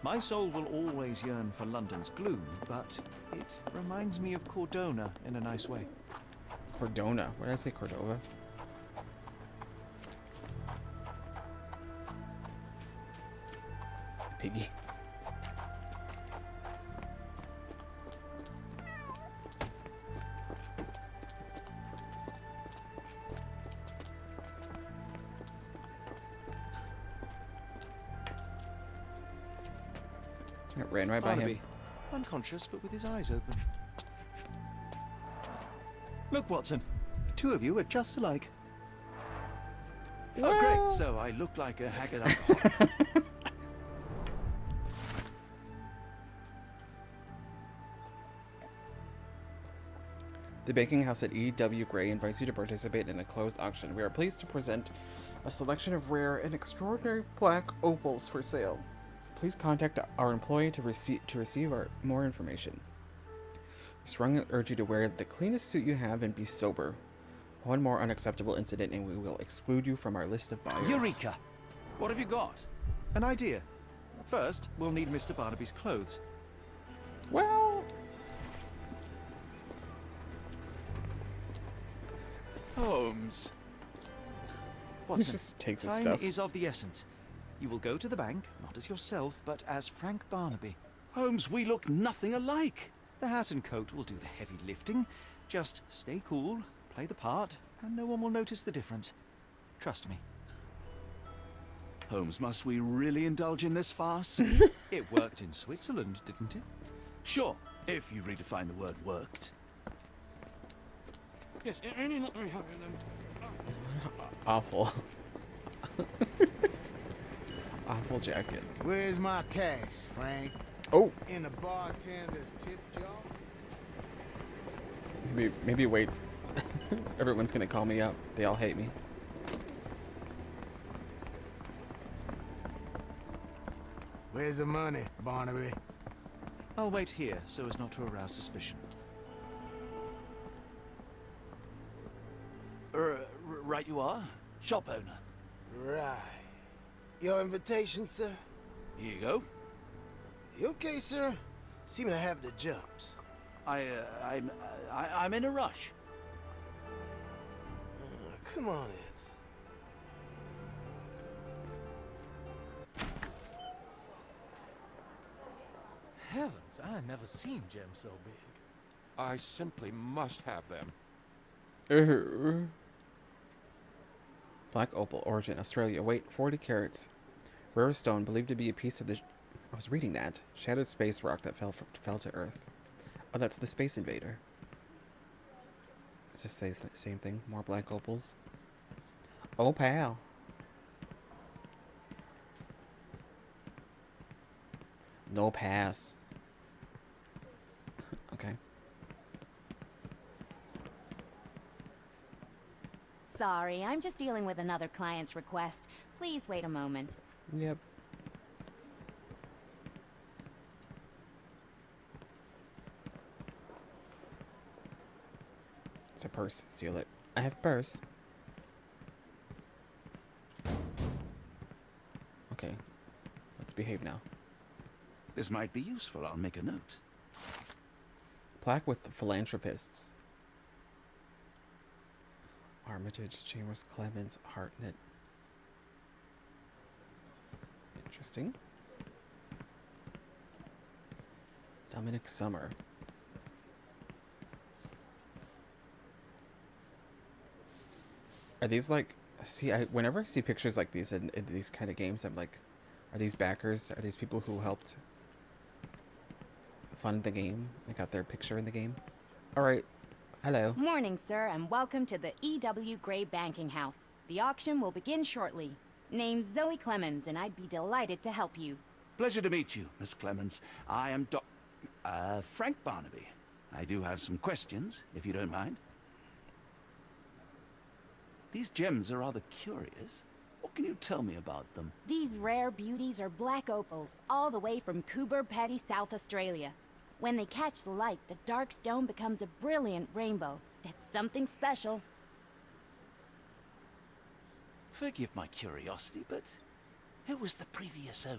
My soul will always yearn for London's gloom, but it reminds me of Cordona in a nice way. Cordona. What did I say? Cordova? Piggy. It ran right by him. Barnaby, unconscious but with his eyes open. Look, Watson, the two of you are just alike. Oh, great. So I look like a haggard alcoholic. The baking house at E.W. Gray invites you to participate in a closed auction. We are pleased to present a selection of rare and extraordinary black opals for sale. Please contact our employee to receive more information. We strongly urge you to wear the cleanest suit you have and be sober. One more unacceptable incident and we will exclude you from our list of buyers. Eureka! What have you got? An idea. First, we'll need Mr. Barnaby's clothes. Well... Holmes. Watson, just takes his time stuff. is of the essence. You will go to the bank, not as yourself, but as Frank Barnaby. Holmes, we look nothing alike. The hat and coat will do the heavy lifting. Just stay cool, play the part, and no one will notice the difference. Trust me. Holmes, must we really indulge in this farce? It worked in Switzerland, didn't it? Sure, if you redefine the word worked. Yes, only not very happy then. Awful. Awful jacket. Where's my cash, Frank? Oh. In the bartender's tip jar? Maybe wait. Everyone's gonna call me up. They all hate me. Where's the money, Barnaby? I'll wait here so as not to arouse suspicion. Right you are. Shop owner. Right. Your invitation, sir? Here you go. You okay, sir? Seem to have the jumps. I'm in a rush. Come on in. Heavens, I've never seen gems so big. I simply must have them. Black opal, origin, Australia. Weight, 40 carats. Rare stone, believed to be a piece of the... I was reading that. Shattered space rock that fell to Earth. Oh, that's the Space Invader. It just says the same thing. More black opals. Oh, pal. No pass. Okay. Sorry, I'm just dealing with another client's request. Please wait a moment. Yep. It's a purse. Steal it. I have a purse. Okay. Let's behave now. This might be useful. I'll make a note. Plaque with philanthropists. Armitage, Chambers, Clemens, Hartnett. Interesting. Dominic Summer. Are these like... See, whenever I see pictures like these in these kind of games, I'm like, are these backers? Are these people who helped fund the game? They got their picture in the game? Alright. Hello. Morning, sir, and welcome to the E.W. Gray Banking House. The auction will begin shortly. Name's Zoe Clemens, and I'd be delighted to help you. Pleasure to meet you, Miss Clemens. I am Frank Barnaby. I do have some questions, if you don't mind. These gems are rather curious. What can you tell me about them? These rare beauties are black opals, all the way from Coober Pedy, South Australia. When they catch the light, the dark stone becomes a brilliant rainbow. It's something special. Forgive my curiosity, but who was the previous owner?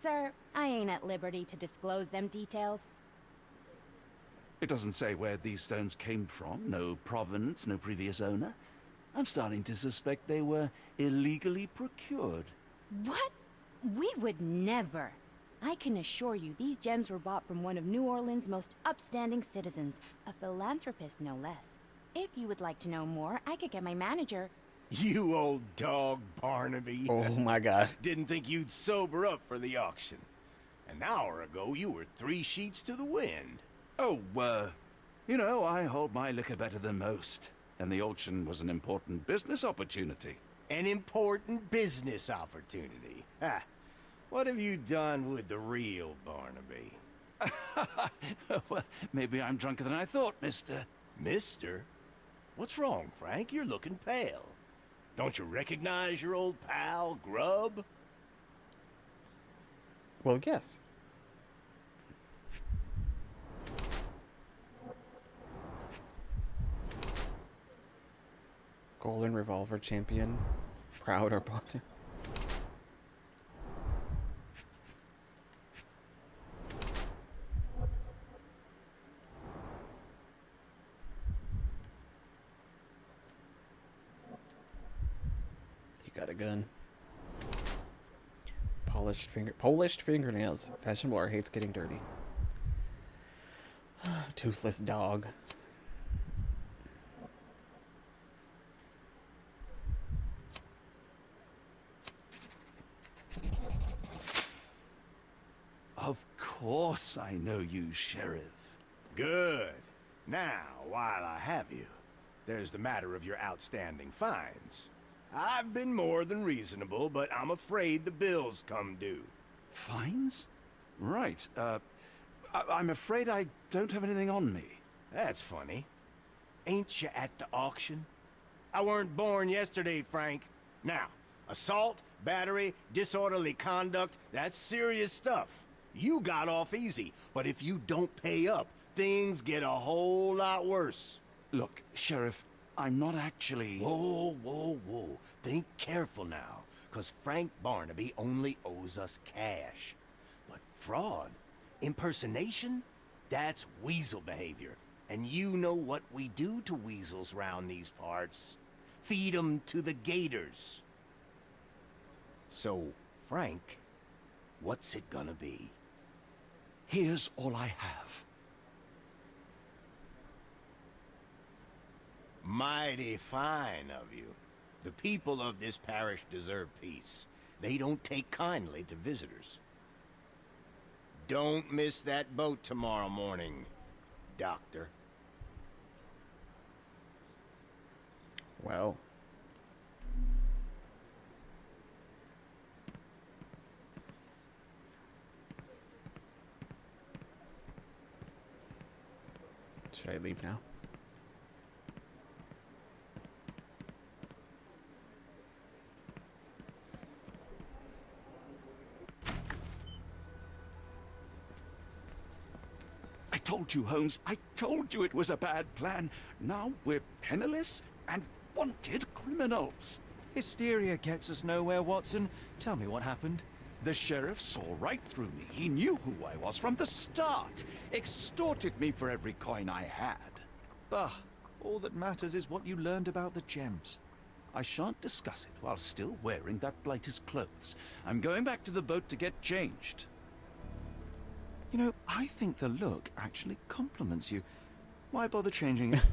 Sir, I ain't at liberty to disclose them details. It doesn't say where these stones came from. No provenance, no previous owner. I'm starting to suspect they were illegally procured. What? We would never. I can assure you these gems were bought from one of New Orleans' most upstanding citizens, a philanthropist no less. If you would like to know more, I could get my manager. You old dog, Barnaby. Oh my god. Didn't think you'd sober up for the auction. An hour ago, you were 3 sheets to the wind. Oh, you know, I hold my liquor better than most. And the auction was an important business opportunity. An important business opportunity? Ha! What have you done with the real Barnaby? Well, maybe I'm drunker than I thought, mister. Mister? What's wrong, Frank? You're looking pale. Don't you recognize your old pal, Grub? Well, yes. Golden Revolver Champion. Proud or bossy. You got a gun. Polished fingernails. Fashionable or hates getting dirty. Toothless dog. Of course I know you, Sheriff. Good. Now, while I have you, there's the matter of your outstanding fines. I've been more than reasonable, but I'm afraid the bills come due. Fines? Right. I'm afraid I don't have anything on me. That's funny. Ain't you at the auction? I weren't born yesterday, Frank. Now, assault, battery, disorderly conduct, that's serious stuff. You got off easy, but if you don't pay up, things get a whole lot worse. Look, Sheriff, I'm not actually... Whoa, whoa, whoa. Think careful now, 'cause Frank Barnaby only owes us cash. But fraud, impersonation, that's weasel behavior. And you know what we do to weasels round these parts. Feed 'em to the gators. So, Frank, what's it gonna be? Here's all I have. Mighty fine of you. The people of this parish deserve peace. They don't take kindly to visitors. Don't miss that boat tomorrow morning, Doctor. Well. Should I leave now? I told you, Holmes. I told you it was a bad plan. Now we're penniless and wanted criminals. Hysteria gets us nowhere, Watson. Tell me what happened. The sheriff saw right through me. He knew who I was from the start. Extorted me for every coin I had. Bah, all that matters is what you learned about the gems. I shan't discuss it while still wearing that blighter's clothes. I'm going back to the boat to get changed. You know, I think the look actually compliments you. Why bother changing it?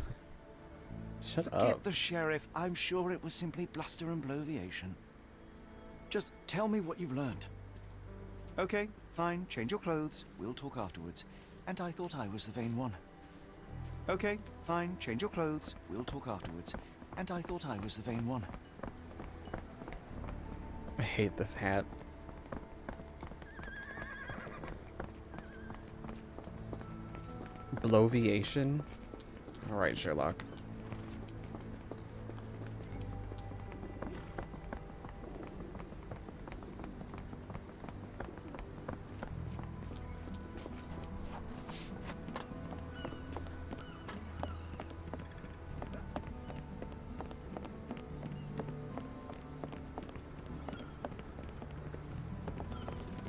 Shut Forget up. the sheriff. I'm sure it was simply bluster and bloviation. Just tell me what you've learned. Okay, fine. Change your clothes. We'll talk afterwards. And I thought I was the vain one. Okay, fine. Change your clothes. We'll talk afterwards. And I thought I was the vain one. I hate this hat. Bloviation? Alright, Sherlock.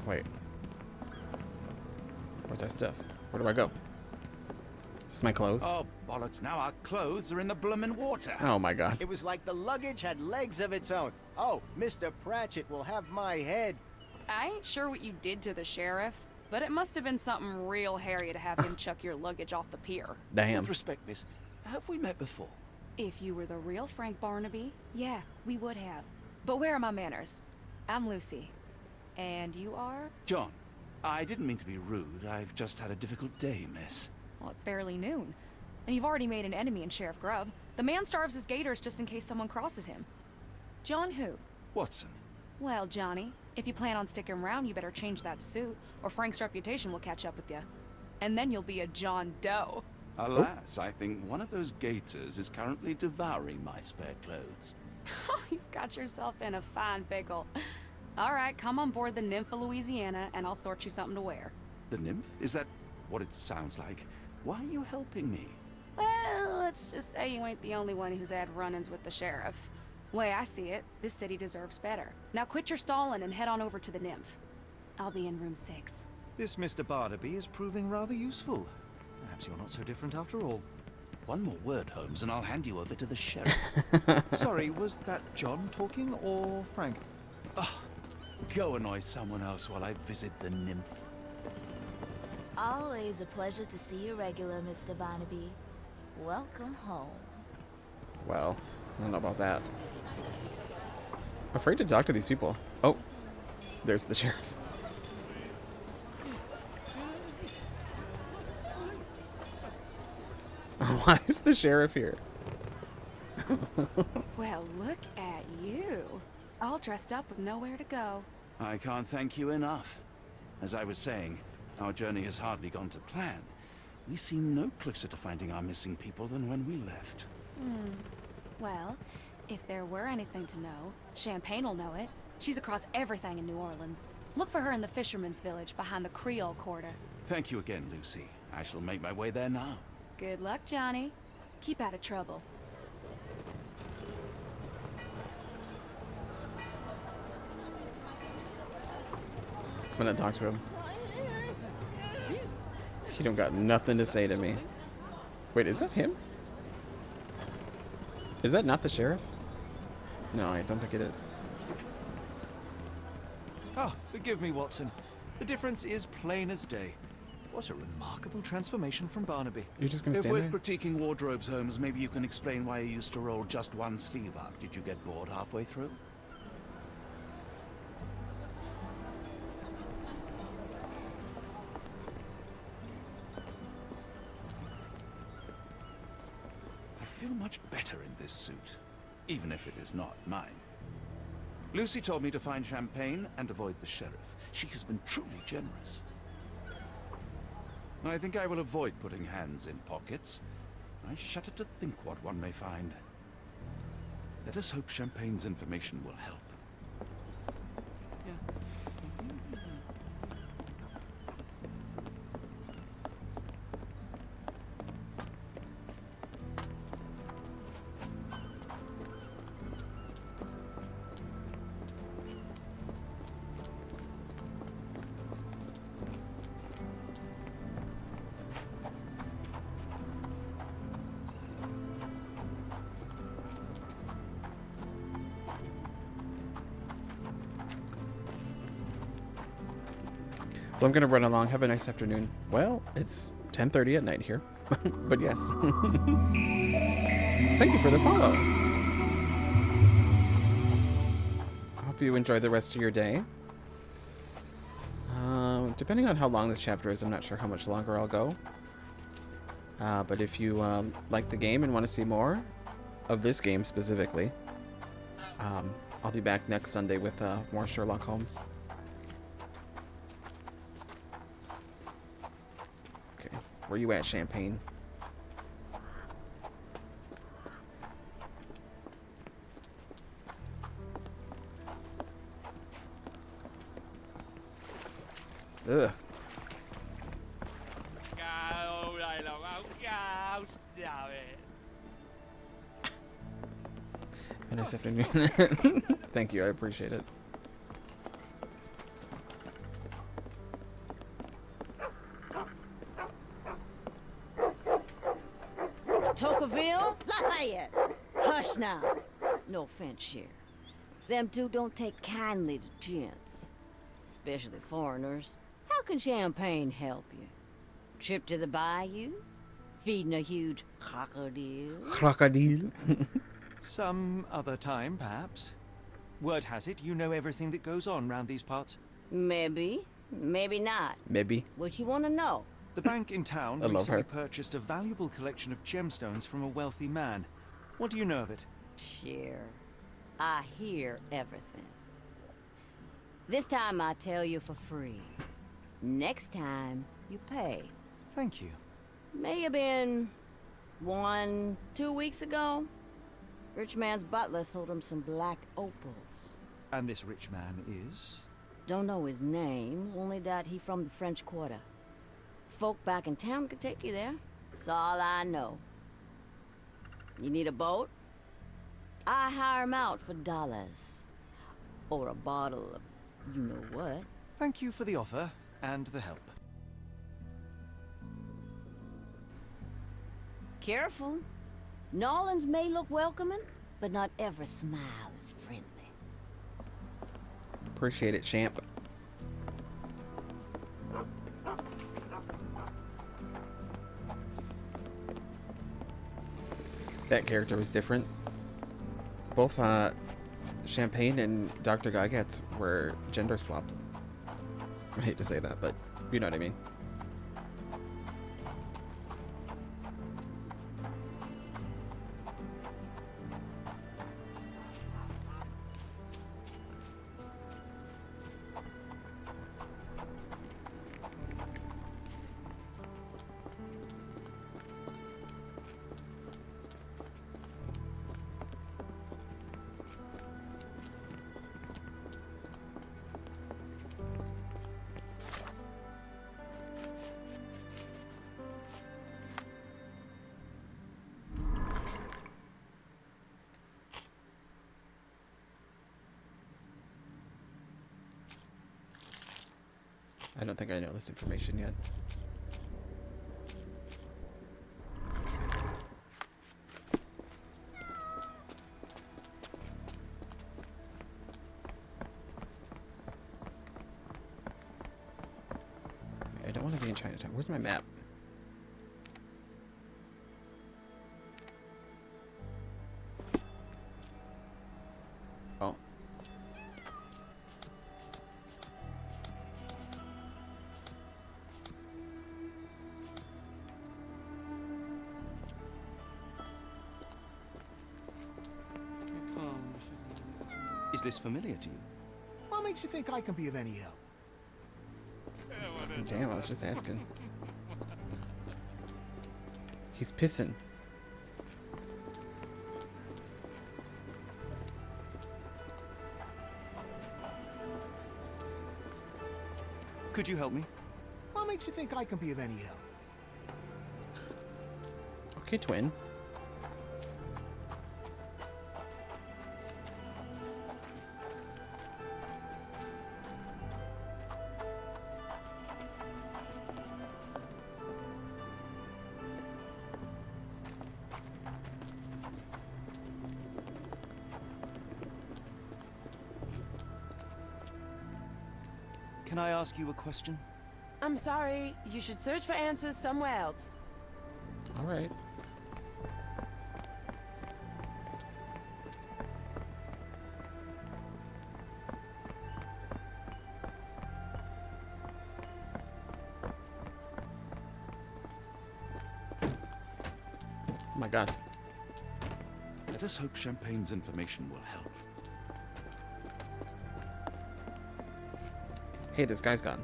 Wait. Where's our stuff? Where do I go? Is this my clothes? Oh, bollocks. Now our clothes are in the bloomin' water. Oh my god. It was like the luggage had legs of its own. Oh, Mr. Pratchett will have my head. I ain't sure what you did to the sheriff, but it must have been something real hairy to have him chuck your luggage off the pier. Damn. With respect, miss, have we met before? If you were the real Frank Barnaby, yeah, we would have. But where are my manners? I'm Lucy. And you are? John, I didn't mean to be rude. I've just had a difficult day, miss. Well, it's barely noon. And you've already made an enemy in Sheriff Grubb. The man starves his gators just in case someone crosses him. John who? Watson. Well, Johnny, if you plan on sticking around, you better change that suit, or Frank's reputation will catch up with you. And then you'll be a John Doe. Alas, I think one of those gators is currently devouring my spare clothes. You've got yourself in a fine pickle. All right, come on board the Nymph of Louisiana, and I'll sort you something to wear. The nymph? Is that what it sounds like? Why are you helping me? Well, let's just say you ain't the only one who's had run-ins with the sheriff. Way I see it, this city deserves better. Now quit your stalling and head on over to the Nymph. I'll be in room 6. This Mr. Barnaby is proving rather useful. Perhaps you're not so different after all. One more word, Holmes, and I'll hand you over to the sheriff. Sorry, was that John talking or Frank? Oh, go annoy someone else while I visit the nymph. Always a pleasure to see you regular, Mr. Barnaby. Welcome home. Well, I don't know about that. I'm afraid to talk to these people. Oh, there's the sheriff. Why is the sheriff here? Well, look at you. All dressed up with nowhere to go. I can't thank you enough. As I was saying, our journey has hardly gone to plan. We seem no closer to finding our missing people than when we left. Well, if there were anything to know, Champagne will know it. She's across everything in New Orleans. Look for her in the fisherman's village behind the Creole Quarter. Thank you again, Lucy. I shall make my way there now. Good luck, Johnny. Keep out of trouble. I'm gonna talk to him. He don't got nothing to say to me. Wait, is that him? Is that not the sheriff? No, I don't think it is. Oh, forgive me, Watson. The difference is plain as day. What a remarkable transformation from Barnaby. You're just gonna If stand we're there? critiquing wardrobes, Holmes, maybe you can explain why you used to roll just one sleeve up. Did you get bored halfway through? I feel much better in this suit, even if it is not mine. Lucy told me to find Champagne and avoid the sheriff. She has been truly generous. I think I will avoid putting hands in pockets. I shudder to think what one may find. Let us hope Champagne's information will help. Well, I'm gonna run along. Have a nice afternoon. Well, it's 10:30 at night here, but yes. Thank you for the follow. I hope you enjoy the rest of your day. Depending on how long this chapter is, I'm not sure how much longer I'll go. But if you like the game and want to see more of this game specifically, I'll be back next Sunday with more Sherlock Holmes. Where you at, Champagne? Ugh. Have a nice afternoon. Thank you, I appreciate it. Tocqueville? Lafayette! Hush now. No offense, Sheriff. Them two don't take kindly to gents. Especially foreigners. How can Champagne help you? Trip to the bayou? Feeding a huge crocodile? Crocodile? Some other time, perhaps. Word has it, you know everything that goes on round these parts. Maybe. Maybe not. Maybe. What you want to know? The bank in town I love recently her. purchased a valuable collection of gemstones from a wealthy man. What do you know of it? Sure. I hear everything. This time I tell you for free. Next time, you pay. Thank you. May have been 1-2 weeks ago. Rich man's butler sold him some black opals. And this rich man is? Don't know his name, only that he from the French Quarter. Folk back in town could take you there. That's all I know. You need a boat? I hire him out for dollars. Or a bottle of you know what. Thank you for the offer and the help. Careful. Nolans may look welcoming, but not every smile is friendly. Appreciate it, champ. That character was different. Both Champagne and Dr. Gygat's were gender swapped. I hate to say that, but you know what I mean. I don't think I know this information yet. I don't want to be in Chinatown. Where's my map? Oh. Is this familiar to you? What makes you think I can be of any help? Damn, I was just asking. He's pissing. Could you help me? What makes you think I can be of any help? Okay, twin. Can I ask you a question? I'm sorry. You should search for answers somewhere else. All right. Oh my God. Let us hope Champagne's information will help. Hey, this guy's gone.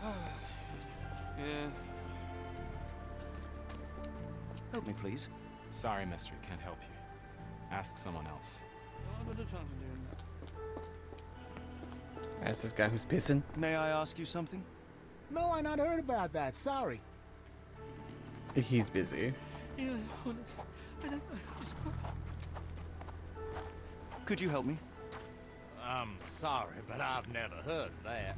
Yeah. Help me, please. Sorry, mister. Can't help you. Ask someone else. Ask this guy who's pissing. May I ask you something? No, I not heard about that. Sorry. He's busy. Could you help me? I'm sorry, but I've never heard of that.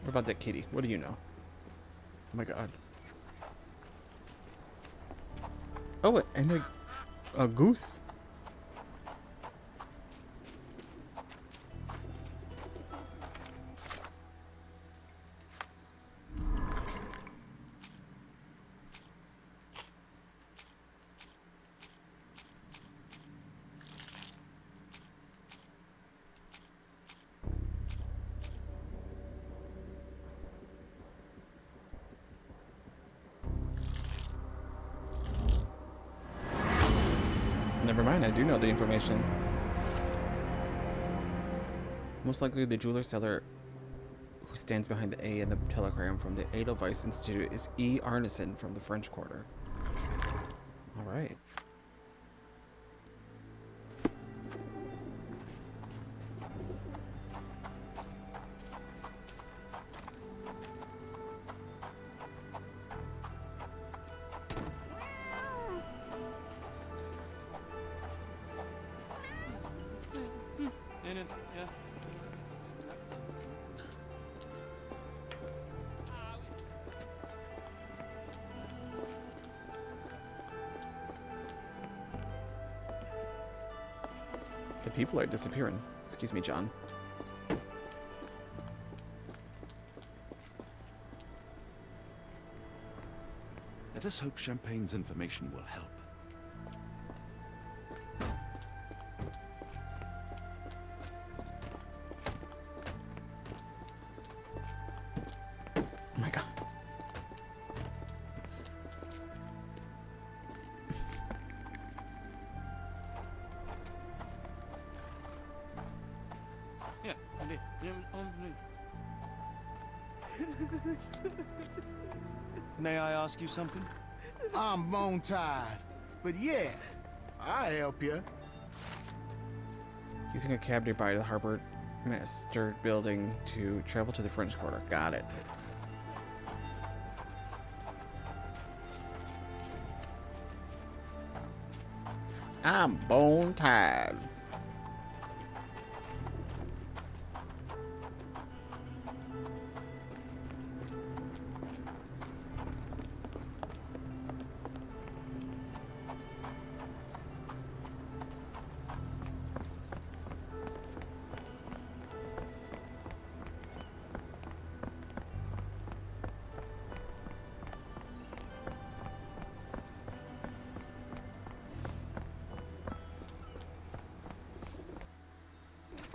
What about that kitty? What do you know? Oh my God. Oh, and a goose. Never mind, I do know the information. Most likely the jeweler seller who stands behind the A in the telegram from the Edelweiss Institute is E. Arneson from the French Quarter. Alright. The people are disappearing. Excuse me, John. Let us hope Champagne's information will help. Oh my God. May I ask you something? I'm bone tired. But yeah, I'll help you. Using a cab nearby the harbor master building to travel to the French Quarter. Got it. I'm bone tired.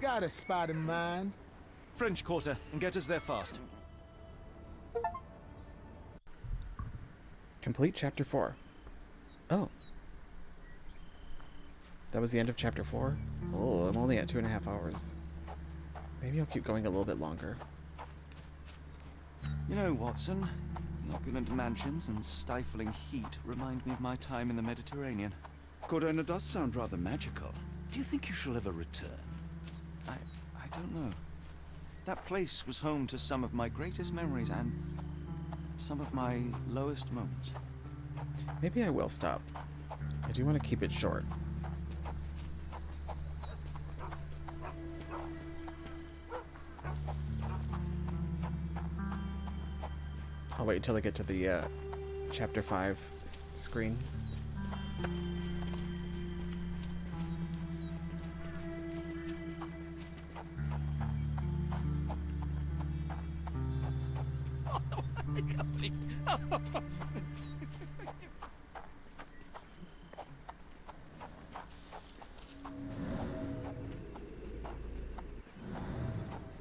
Got a spot in mind. French Quarter, and get us there fast. Complete chapter 4. Oh. That was the end of chapter 4? Oh, I'm only at 2.5 hours. Maybe I'll keep going a little bit longer. You know, Watson, the opulent mansions and stifling heat remind me of my time in the Mediterranean. Corona does sound rather magical. Do you think you shall ever return? I don't know. That place was home to some of my greatest memories and some of my lowest moments. Maybe I will stop. I do want to keep it short. I'll wait until I get to the chapter 5 screen.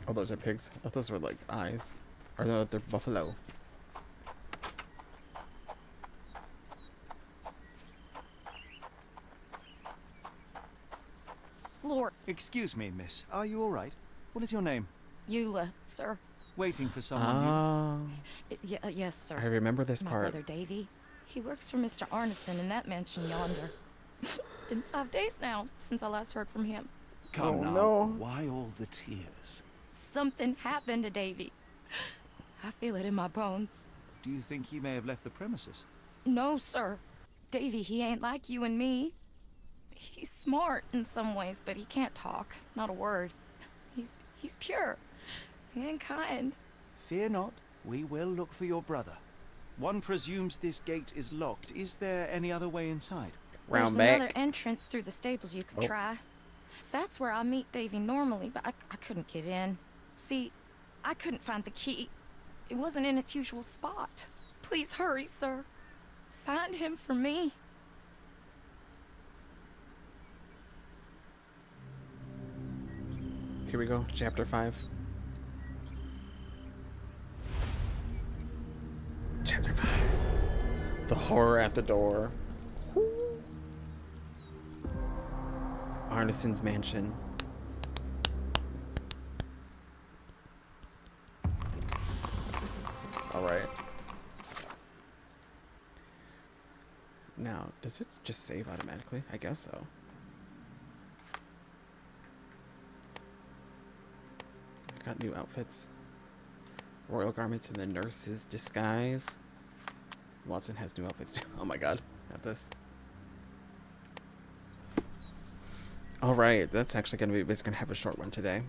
Oh, those are pigs. I thought those were like eyes. Or no, they're buffalo. Lord. Excuse me, miss. Are you all right? What is your name? Eula, sir. Waiting for someone Yes, sir. I remember this My part. brother Davy. He works for Mr. Arneson in that mansion yonder. Been 5 days now since I last heard from him. Come now. No. Why all the tears? Something happened to Davy. I feel it in my bones. Do you think he may have left the premises? No, sir. Davy, he ain't like you and me. He's smart in some ways, but he can't talk. Not a word. He's pure and kind. Fear not. We will look for your brother. One presumes this gate is locked. Is there any other way inside? There's another entrance through the stables you could Oh. try. That's where I meet Davy normally, but I couldn't get in. See, I couldn't find the key. It wasn't in its usual spot. Please hurry, sir. Find him for me. Here we go, chapter 5. Chapter 5. The horror at the door. Arneson's mansion. Alright. Now, does it just save automatically? I guess so. I got new outfits. Royal garments in the nurse's disguise. Watson has new outfits too. Oh my god. Not this. Alright, that's actually gonna be, we're gonna have a short one today.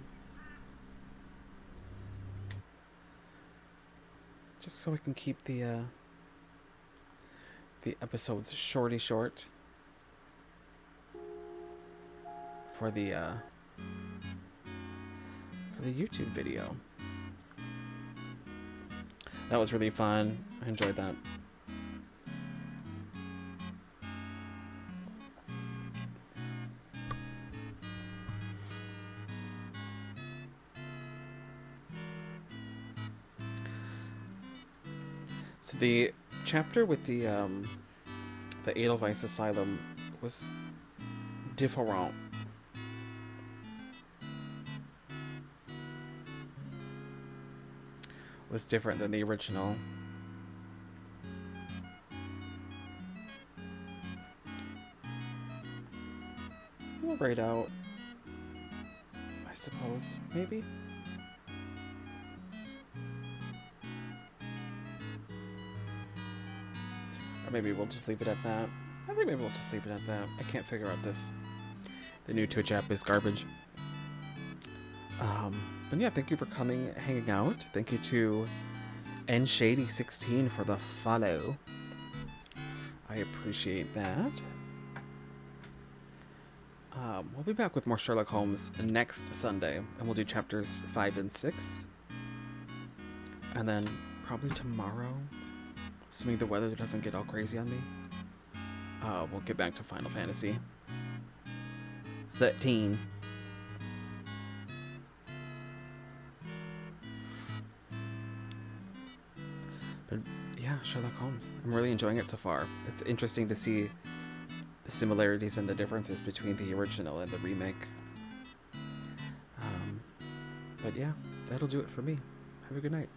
Just so we can keep the episodes short for the YouTube video. That was really fun. I enjoyed that. So the chapter with the Edelweiss Asylum was different. Was different than the original. We'll write out, I suppose, maybe. Or maybe we'll just leave it at that. I think maybe we'll just leave it at that. I can't figure out the new Twitch app is garbage. But yeah, thank you for coming, hanging out. Thank you to nshady16 for the follow. I appreciate that. We'll be back with more Sherlock Holmes next Sunday, and we'll do chapters 5 and 6. And then probably tomorrow, assuming the weather doesn't get all crazy on me, we'll get back to Final Fantasy 13. But yeah, Sherlock Holmes. I'm really enjoying it so far. It's interesting to see the similarities and the differences between the original and the remake. But yeah, that'll do it for me. Have a good night.